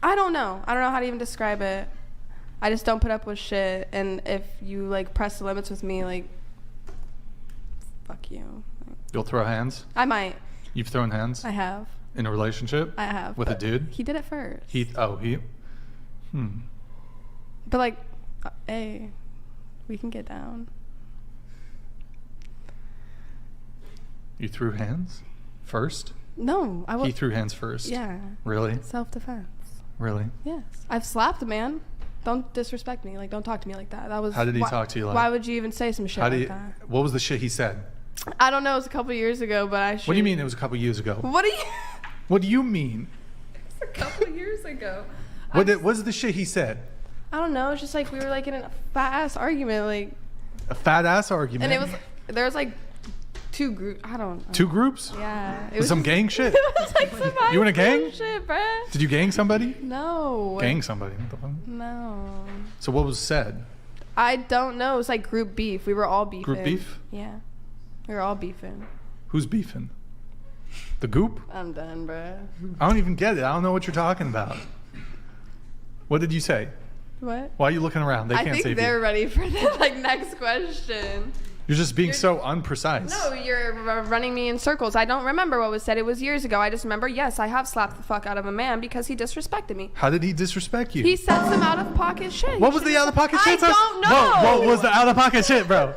I don't know how to even describe it. I just don't put up with shit, and if you like press the limits with me, like fuck you. You'll throw hands? I might. You've thrown hands? I have. In a relationship? I have. With a dude? He did it first. But like, hey, we can get down. You threw hands first? No, He threw hands first. Yeah. Really? Self-defense. Really? Yes. I've slapped a man. Don't disrespect me. Like, don't talk to me like that. That was. How did he talk to you like? Why would you even say some shit like that? What was the shit he said? I don't know. It was a couple years ago, but I should. What do you mean it was a couple years ago? What do you? What do you mean? It's a couple years ago. What's the shit he said? I don't know. It's just like we were like in a fat ass argument, like. A fat ass argument. And there was like two groups. I don't know. 2 groups? Yeah. It was some gang shit. It was like some You in a gang? shit, bruh. Did you gang somebody? No. Gang somebody? What the fuck? No. So what was said? I don't know. It was like group beef. We were all beefing. Group beef? Yeah. We were all beefing. Who's beefing? The goop? I'm done, bruh. I don't even get it. I don't know what you're talking about. What did you say? What? Why are you looking around? They can't I save think they're you. ready for the like next question. You're just being so unprecise. No, you're running me in circles. I don't remember what was said. It was years ago. I just remember, yes, I have slapped the fuck out of a man because he disrespected me. How did he disrespect you? He said some out of pocket shit. What was the out of pocket shit? I don't know. What was the out of pocket shit, bro?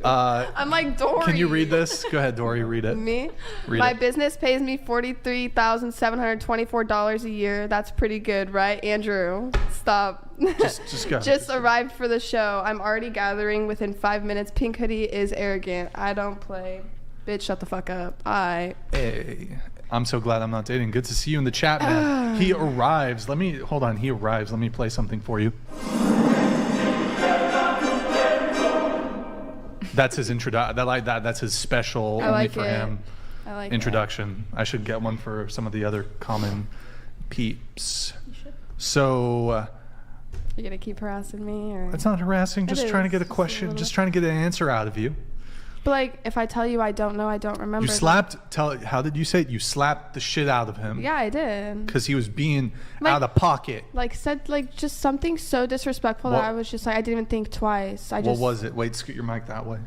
I'm like, Dory. Can you read this? Go ahead, Dory, read it. Me? Read My it. business pays me $43,724 a year. That's pretty good, right, Andrew? Stop. Just go. Just arrived for the show. I'm already gathering within 5 minutes. Pink hoodie is arrogant. I don't play. Bitch, shut the fuck up. Hey, I'm so glad I'm not dating. Good to see you in the chat, man. He arrives. Hold on. He arrives. Let me play something for you. That's his introduction. That's his special, I only like for it. him. I like introduction. I should get one for some of the other common peeps. You should. So. You're gonna keep harassing me, or? It's not harassing. It Just trying to is, get a just a question. little. Just trying to get an answer out of you. But like, if I tell you I don't know, I don't remember. You slapped. How did you say it? You slapped the shit out of him. Yeah, I did. Because he was being out of pocket. Like said like just something so disrespectful that I was just like I didn't even think twice. What was it? Wait, scoot your mic that way.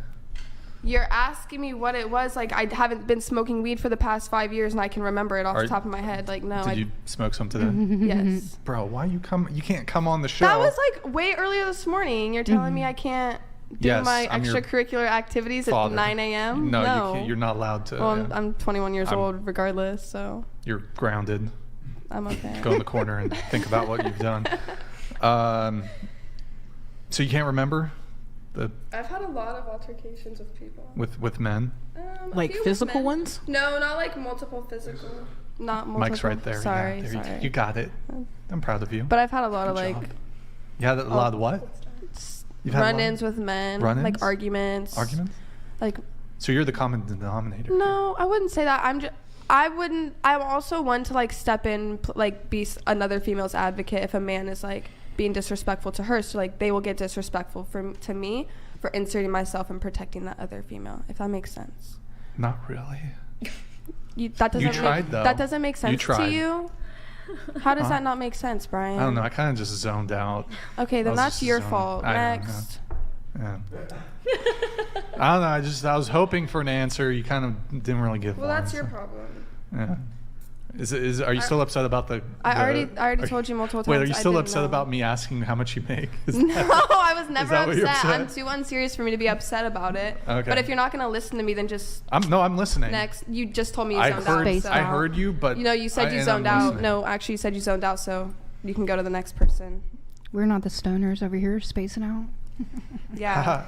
You're asking me what it was. Like I haven't been smoking weed for the past 5 years, and I can remember it off the top of my head. Like no. Did you smoke some today? Yes. Bro, why you can't come on the show? That was like way earlier this morning. You're telling me I can't. do my extracurricular activities at 9 a.m.? No, you're not allowed to. Well, I'm 21 years old regardless, so. You're grounded. I'm okay. Go in the corner and think about what you've done. So you can't remember? I've had a lot of altercations with people. With men? Like physical ones? No, not like multiple physical. Not multiple. Mike's right there. Sorry, yeah, sorry. You got it. I'm proud of you. But I've had a lot of like. You had a lot of what? Run-ins with men. Run-ins? Like arguments. Arguments? Like. So you're the common denominator. No, I wouldn't say that. I'm also one to like step in, like be another female's advocate if a man is like being disrespectful to her. So like they will get disrespectful to me for inserting myself and protecting that other female. If that makes sense. Not really. That doesn't make sense to you. How does that not make sense, Brian? I don't know. I kind of just zoned out. Okay, then that's your fault. Next. Yeah. I don't know. I was hoping for an answer. You kind of didn't really give one. Well, that's your problem. Yeah. Are you still upset about the? I already told you multiple times. Wait, are you still upset about me asking how much you make? No, I was never upset. I'm upset. too unserious for me to be upset about it. Okay. But if you're not gonna listen to me, then just. I'm listening. Next, you just told me you zoned out. I heard you, but. You said you zoned out. No, actually, you said you zoned out. So you can go to the next person. We're not the stoners over here spacing out. Yeah.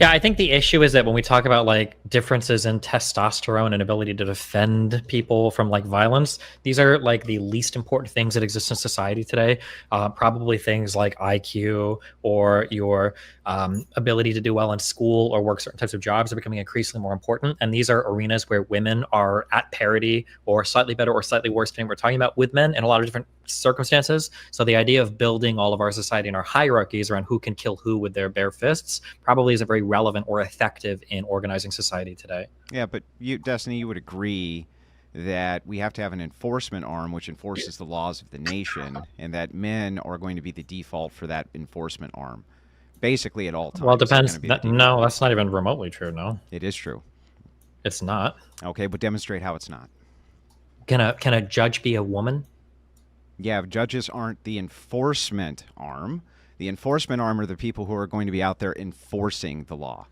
Yeah, I think the issue is that when we talk about like differences in testosterone and ability to defend people from like violence, these are like the least important things that exist in society today. Probably things like IQ or your ability to do well in school or work certain types of jobs are becoming increasingly more important. And these are arenas where women are at parity or slightly better or slightly worse than we're talking about with men in a lot of different circumstances. So the idea of building all of our society and our hierarchies around who can kill who with their bare fists probably isn't very relevant or effective in organizing society today. Yeah, but Destiny, you would agree that we have to have an enforcement arm which enforces the laws of the nation, and that men are going to be the default for that enforcement arm, basically at all times. Well, it depends. No, that's not even remotely true. No, it is true. It's not. Okay, but demonstrate how it's not. Can a judge be a woman? Yeah, judges aren't the enforcement arm. The enforcement arm are the people who are going to be out there enforcing the law.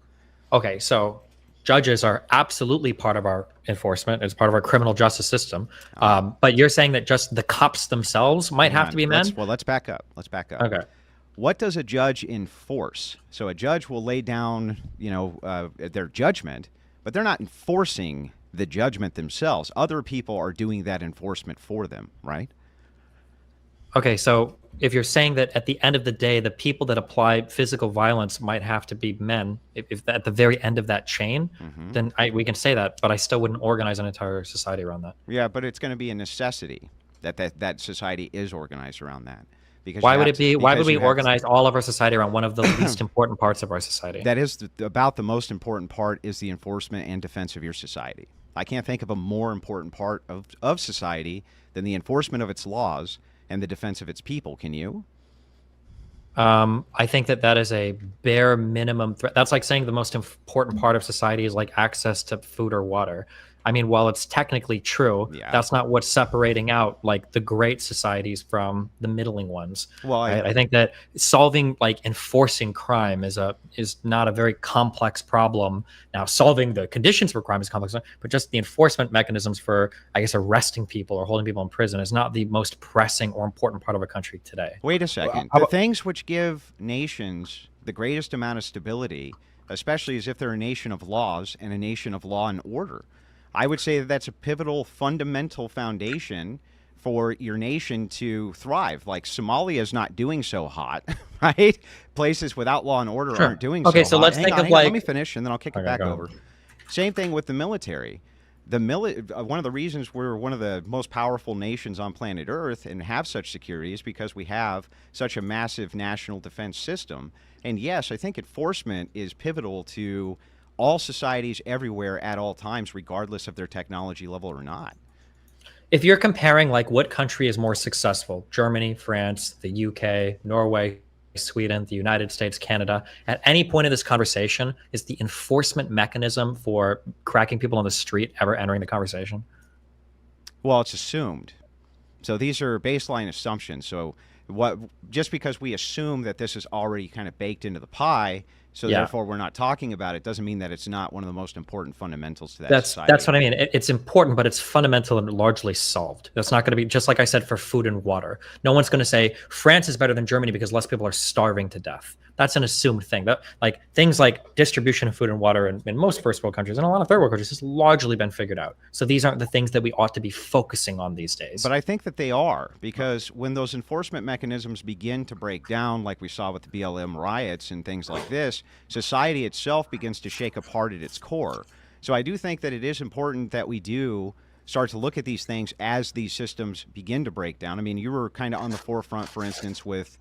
Okay, so judges are absolutely part of our enforcement. It's part of our criminal justice system. But you're saying that just the cops themselves might have to be men? Let's back up. Okay. What does a judge enforce? So a judge will lay down, their judgment, but they're not enforcing the judgment themselves. Other people are doing that enforcement for them, right? Okay, so if you're saying that at the end of the day, the people that apply physical violence might have to be men, if at the very end of that chain, then we can say that, but I still wouldn't organize an entire society around that. Yeah, but it's going to be a necessity that society is organized around that. Because why would it be? Why would we organize all of our society around one of the least important parts of our society? That is about the most important part is the enforcement and defense of your society. I can't think of a more important part of society than the enforcement of its laws and the defense of its people. Can you? I think that is a bare minimum threat. That's like saying the most important part of society is like access to food or water. I mean, while it's technically true, that's not what's separating out like the great societies from the middling ones. Well, I think that enforcing crime is not a very complex problem. Now, solving the conditions for crime is complex, but just the enforcement mechanisms for, I guess, arresting people or holding people in prison is not the most pressing or important part of a country today. Wait a second. The things which give nations the greatest amount of stability, especially as if they're a nation of laws and a nation of law and order, I would say that that's a pivotal, fundamental foundation for your nation to thrive. Like Somalia is not doing so hot, right? Places without law and order aren't doing so hot. Okay, so let's think of like... Let me finish, and then I'll kick it back over. Same thing with the military. One of the reasons we're one of the most powerful nations on planet Earth and have such security is because we have such a massive national defense system. And yes, I think enforcement is pivotal to all societies everywhere at all times, regardless of their technology level or not. If you're comparing like what country is more successful, Germany, France, the UK, Norway, Sweden, the United States, Canada, at any point in this conversation, is the enforcement mechanism for cracking people on the street ever entering the conversation? Well, it's assumed. So these are baseline assumptions. So just because we assume that this is already kind of baked into the pie, so Yeah. therefore we're not talking about it, doesn't mean that it's not one of the most important fundamentals to that society. That's what I mean. It's important, but it's fundamental and largely solved. That's not going to be, just like I said, for food and water. No one's going to say France is better than Germany because less people are starving to death. That's an assumed thing. That, like, things like distribution of food and water in most first world countries and a lot of third world countries has largely been figured out. So these aren't the things that we ought to be focusing on these days. But I think that they are, because when those enforcement mechanisms begin to break down, like we saw with the BLM riots and things like this, society itself begins to shake apart at its core. So I do think that it is important that we do start to look at these things as these systems begin to break down. I mean, you were kind of on the forefront, for instance, with,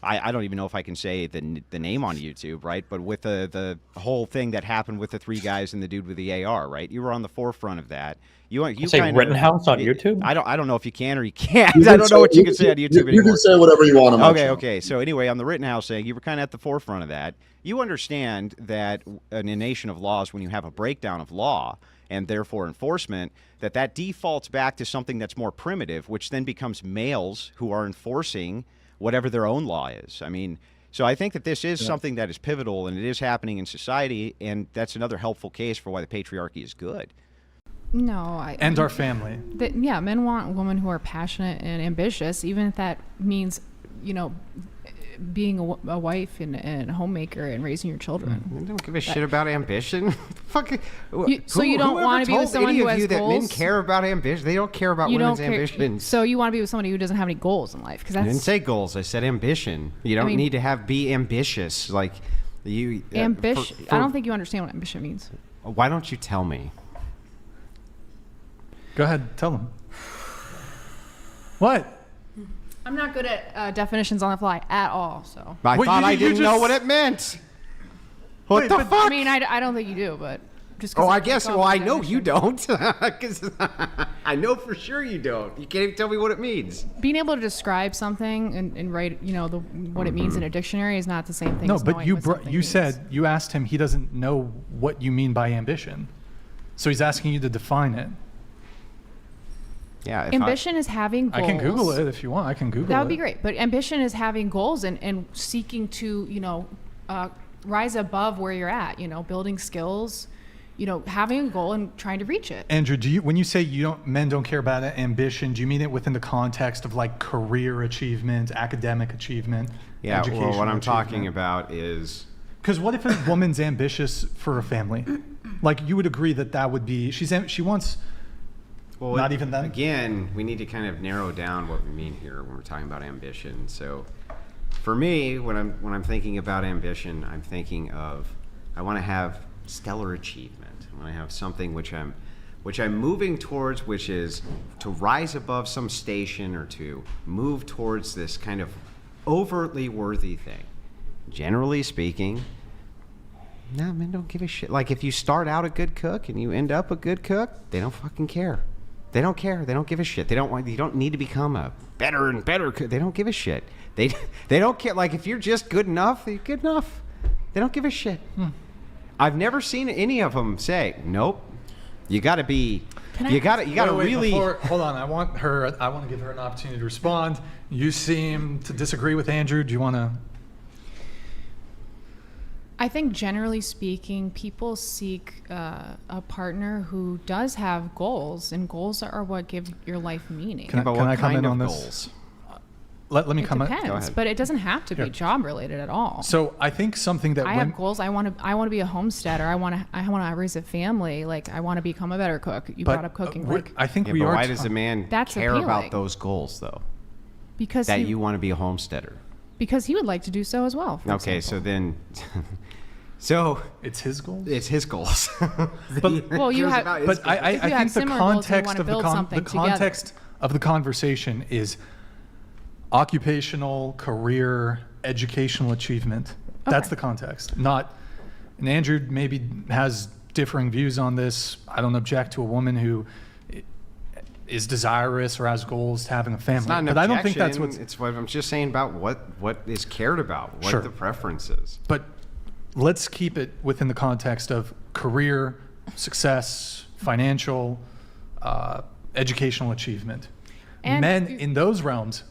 I don't even know if I can say the name on YouTube, right? But with the whole thing that happened with the 3 guys and the dude with the AR, right? You were on the forefront of that. You say kind Rittenhouse on YouTube? I don't know if you can or you can't. I don't know what you can say on YouTube anymore. You can say whatever you want on my channel. Okay. So anyway, on the Rittenhouse thing, you were kind of at the forefront of that. You understand that in a nation of laws, when you have a breakdown of law and therefore enforcement, that defaults back to something that's more primitive, which then becomes males who are enforcing whatever their own law is. I mean, so I think that this is something that is pivotal, and it is happening in society, and that's another helpful case for why the patriarchy is good. No, and our family. Yeah, men want women who are passionate and ambitious, even if that means, being a wife and a homemaker and raising your children. I don't give a shit about ambition. Fuck. So you don't want to be with someone who has you goals? That men care about ambition. They don't care about women's ambitions. So you want to be with somebody who doesn't have any goals in life? Because I didn't say goals. I said ambition. You don't need to be ambitious. Like you. Ambition. I don't think you understand what ambition means. Why don't you tell me? Go ahead, tell them. What? I'm not good at definitions on the fly at all. So I thought I didn't know what it meant. What the fuck? I mean, I don't think you do, but just. I guess. Well, I know you don't, because I know for sure you don't. You can't even tell me what it means. Being able to describe something and write, what it means in a dictionary is not the same thing. No, as but knowing what you said you asked him. He doesn't know what you mean by ambition, so he's asking you to define it. Yeah, ambition is having goals. I can Google it if you want. I can Google it. That would be great. But ambition is having goals and seeking to, rise above where you're at, building skills, having a goal and trying to reach it. Andrew, when you say men don't care about ambition, do you mean it within the context of like career achievement, academic achievement, education? Well, what I'm talking about is... Because what if a woman's ambitious for a family? Like, you would agree that would be... She wants... Well, not even that. Again, we need to kind of narrow down what we mean here when we're talking about ambition. So, for me, when I'm thinking about ambition, I'm thinking of I want to have stellar achievement. I want to have something which I'm moving towards, which is to rise above some station or to move towards this kind of overtly worthy thing. Generally speaking, no, men don't give a shit. Like, if you start out a good cook and you end up a good cook, they don't fucking care. They don't care. They don't give a shit. You don't need to become a better and better cook. They don't give a shit. They don't care. Like, if you're just good enough, you're good enough. They don't give a shit. I've never seen any of them say, "Nope, you got to be." You got to really. Hold on. I want to give her an opportunity to respond. You seem to disagree with Andrew. Do you want to? I think generally speaking, people seek a partner who does have goals, and goals are what give your life meaning. Can I comment on this? Goals? Let me comment. It depends, but it doesn't have to be job related at all. So I think something that I have goals. I want to be a homesteader. I want to raise a family. Like, I want to become a better cook. You brought up cooking. I think we are. Why does a man care about those goals though? Because you want to be a homesteader. Because he would like to do so as well. Okay, so then. So it's his goals. It's his goals. Well, you have. But I think the context of the context of the conversation is occupational, career, educational achievement. Okay. That's the context. Not. And Andrew maybe has differing views on this. I don't object to a woman who is desirous or has goals to having a family. It's not an but objection. I don't think that's it's what I'm just saying about what is cared about, what the preference is. But let's keep it within the context of career, success, financial, educational achievement. And men in those realms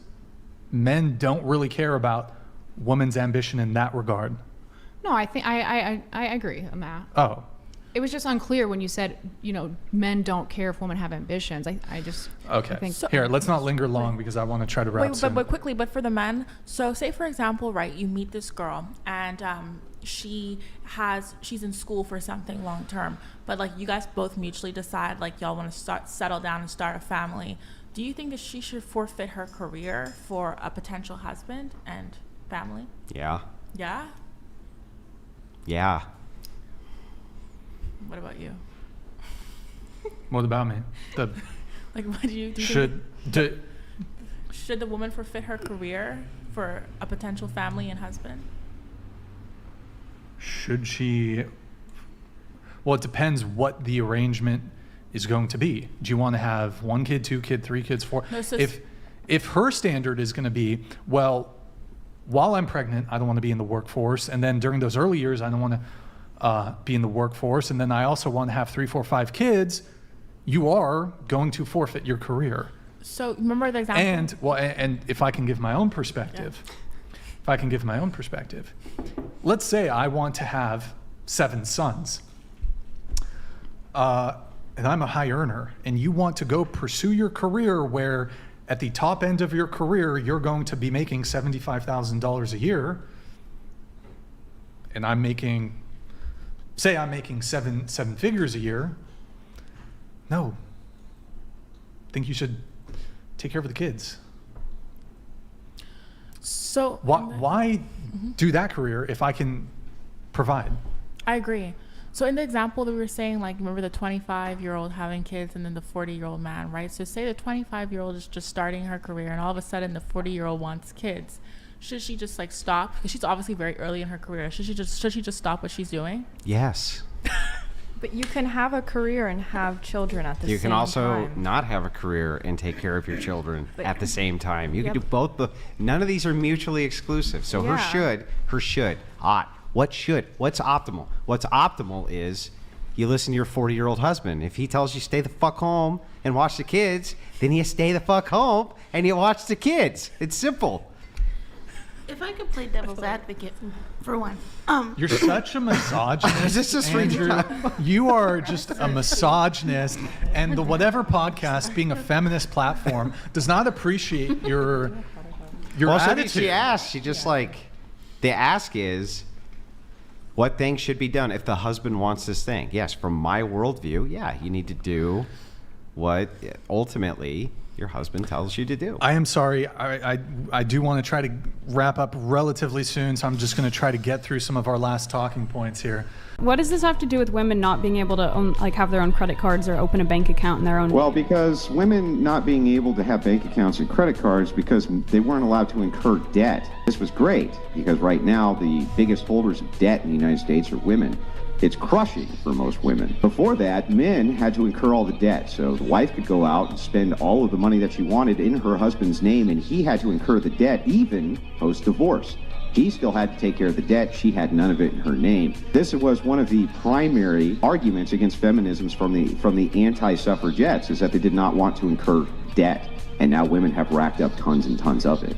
men don't really care about women's ambition in that regard. No, I think I agree on that. Oh. It was just unclear when you said, men don't care if women have ambitions. I just Okay. I think Here, let's not linger long because I want to try to wrap soon. But quickly, but for the men, so say for example, right, you meet this girl and she's in school for something long term, but like you guys both mutually decide like y'all want to settle down and start a family. Do you think that she should forfeit her career for a potential husband and family? Yeah. Yeah? Yeah. What about you? What about me? Like, what do you should the woman forfeit her career for a potential family and husband? Should she? Well, it depends what the arrangement is going to be. Do you want to have 1 kid, 2 kid, 3 kids, 4? No, so if her standard is going to be, well, while I'm pregnant, I don't want to be in the workforce, and then during those early years, I don't want to be in the workforce, and then I also want to have 3, 4, 5 kids, you are going to forfeit your career. So remember the example. And if I can give my own perspective, let's say I want to have 7 sons, and I'm a high earner, and you want to go pursue your career where at the top end of your career, you're going to be making $75,000 a year, and I'm making seven figures a year. No. I think you should take care of the kids. So why do that career if I can provide? I agree. So in the example that we were saying, like, remember the 25-year-old having kids and then the 40-year-old man, right? So say the 25-year-old is just starting her career and all of a sudden the 40-year-old wants kids. Should she just like stop? Because she's obviously very early in her career. Should she just stop what she's doing? Yes. But you can have a career and have children at the same time. You can also not have a career and take care of your children at the same time. You can do both. None of these are mutually exclusive. So her should. What's optimal? What's optimal is you listen to your 40-year-old husband. If he tells you stay the fuck home and watch the kids, then you stay the fuck home and you watch the kids. It's simple. If I could play devil's advocate for one. You're such a misogynist, Andrew. You are just a misogynist, and the Whatever Podcast, being a feminist platform, does not appreciate your attitude. She asked. She just like, the ask is, what things should be done if the husband wants this thing? Yes, from my worldview, you need to do what ultimately your husband tells you to do. I am sorry. I do want to try to wrap up relatively soon, so I'm just going to try to get through some of our last talking points here. What does this have to do with women not being able to own, have their own credit cards or open a bank account in their own? Well, because women not being able to have bank accounts and credit cards because they weren't allowed to incur debt. This was great because right now the biggest holders of debt in the United States are women. It's crushing for most women. Before that, men had to incur all the debt. So the wife could go out and spend all of the money that she wanted in her husband's name, and he had to incur the debt even post-divorce. He still had to take care of the debt. She had none of it in her name. This was one of the primary arguments against feminism from the anti-suffragettes, is that they did not want to incur debt. And now women have racked up tons and tons of it.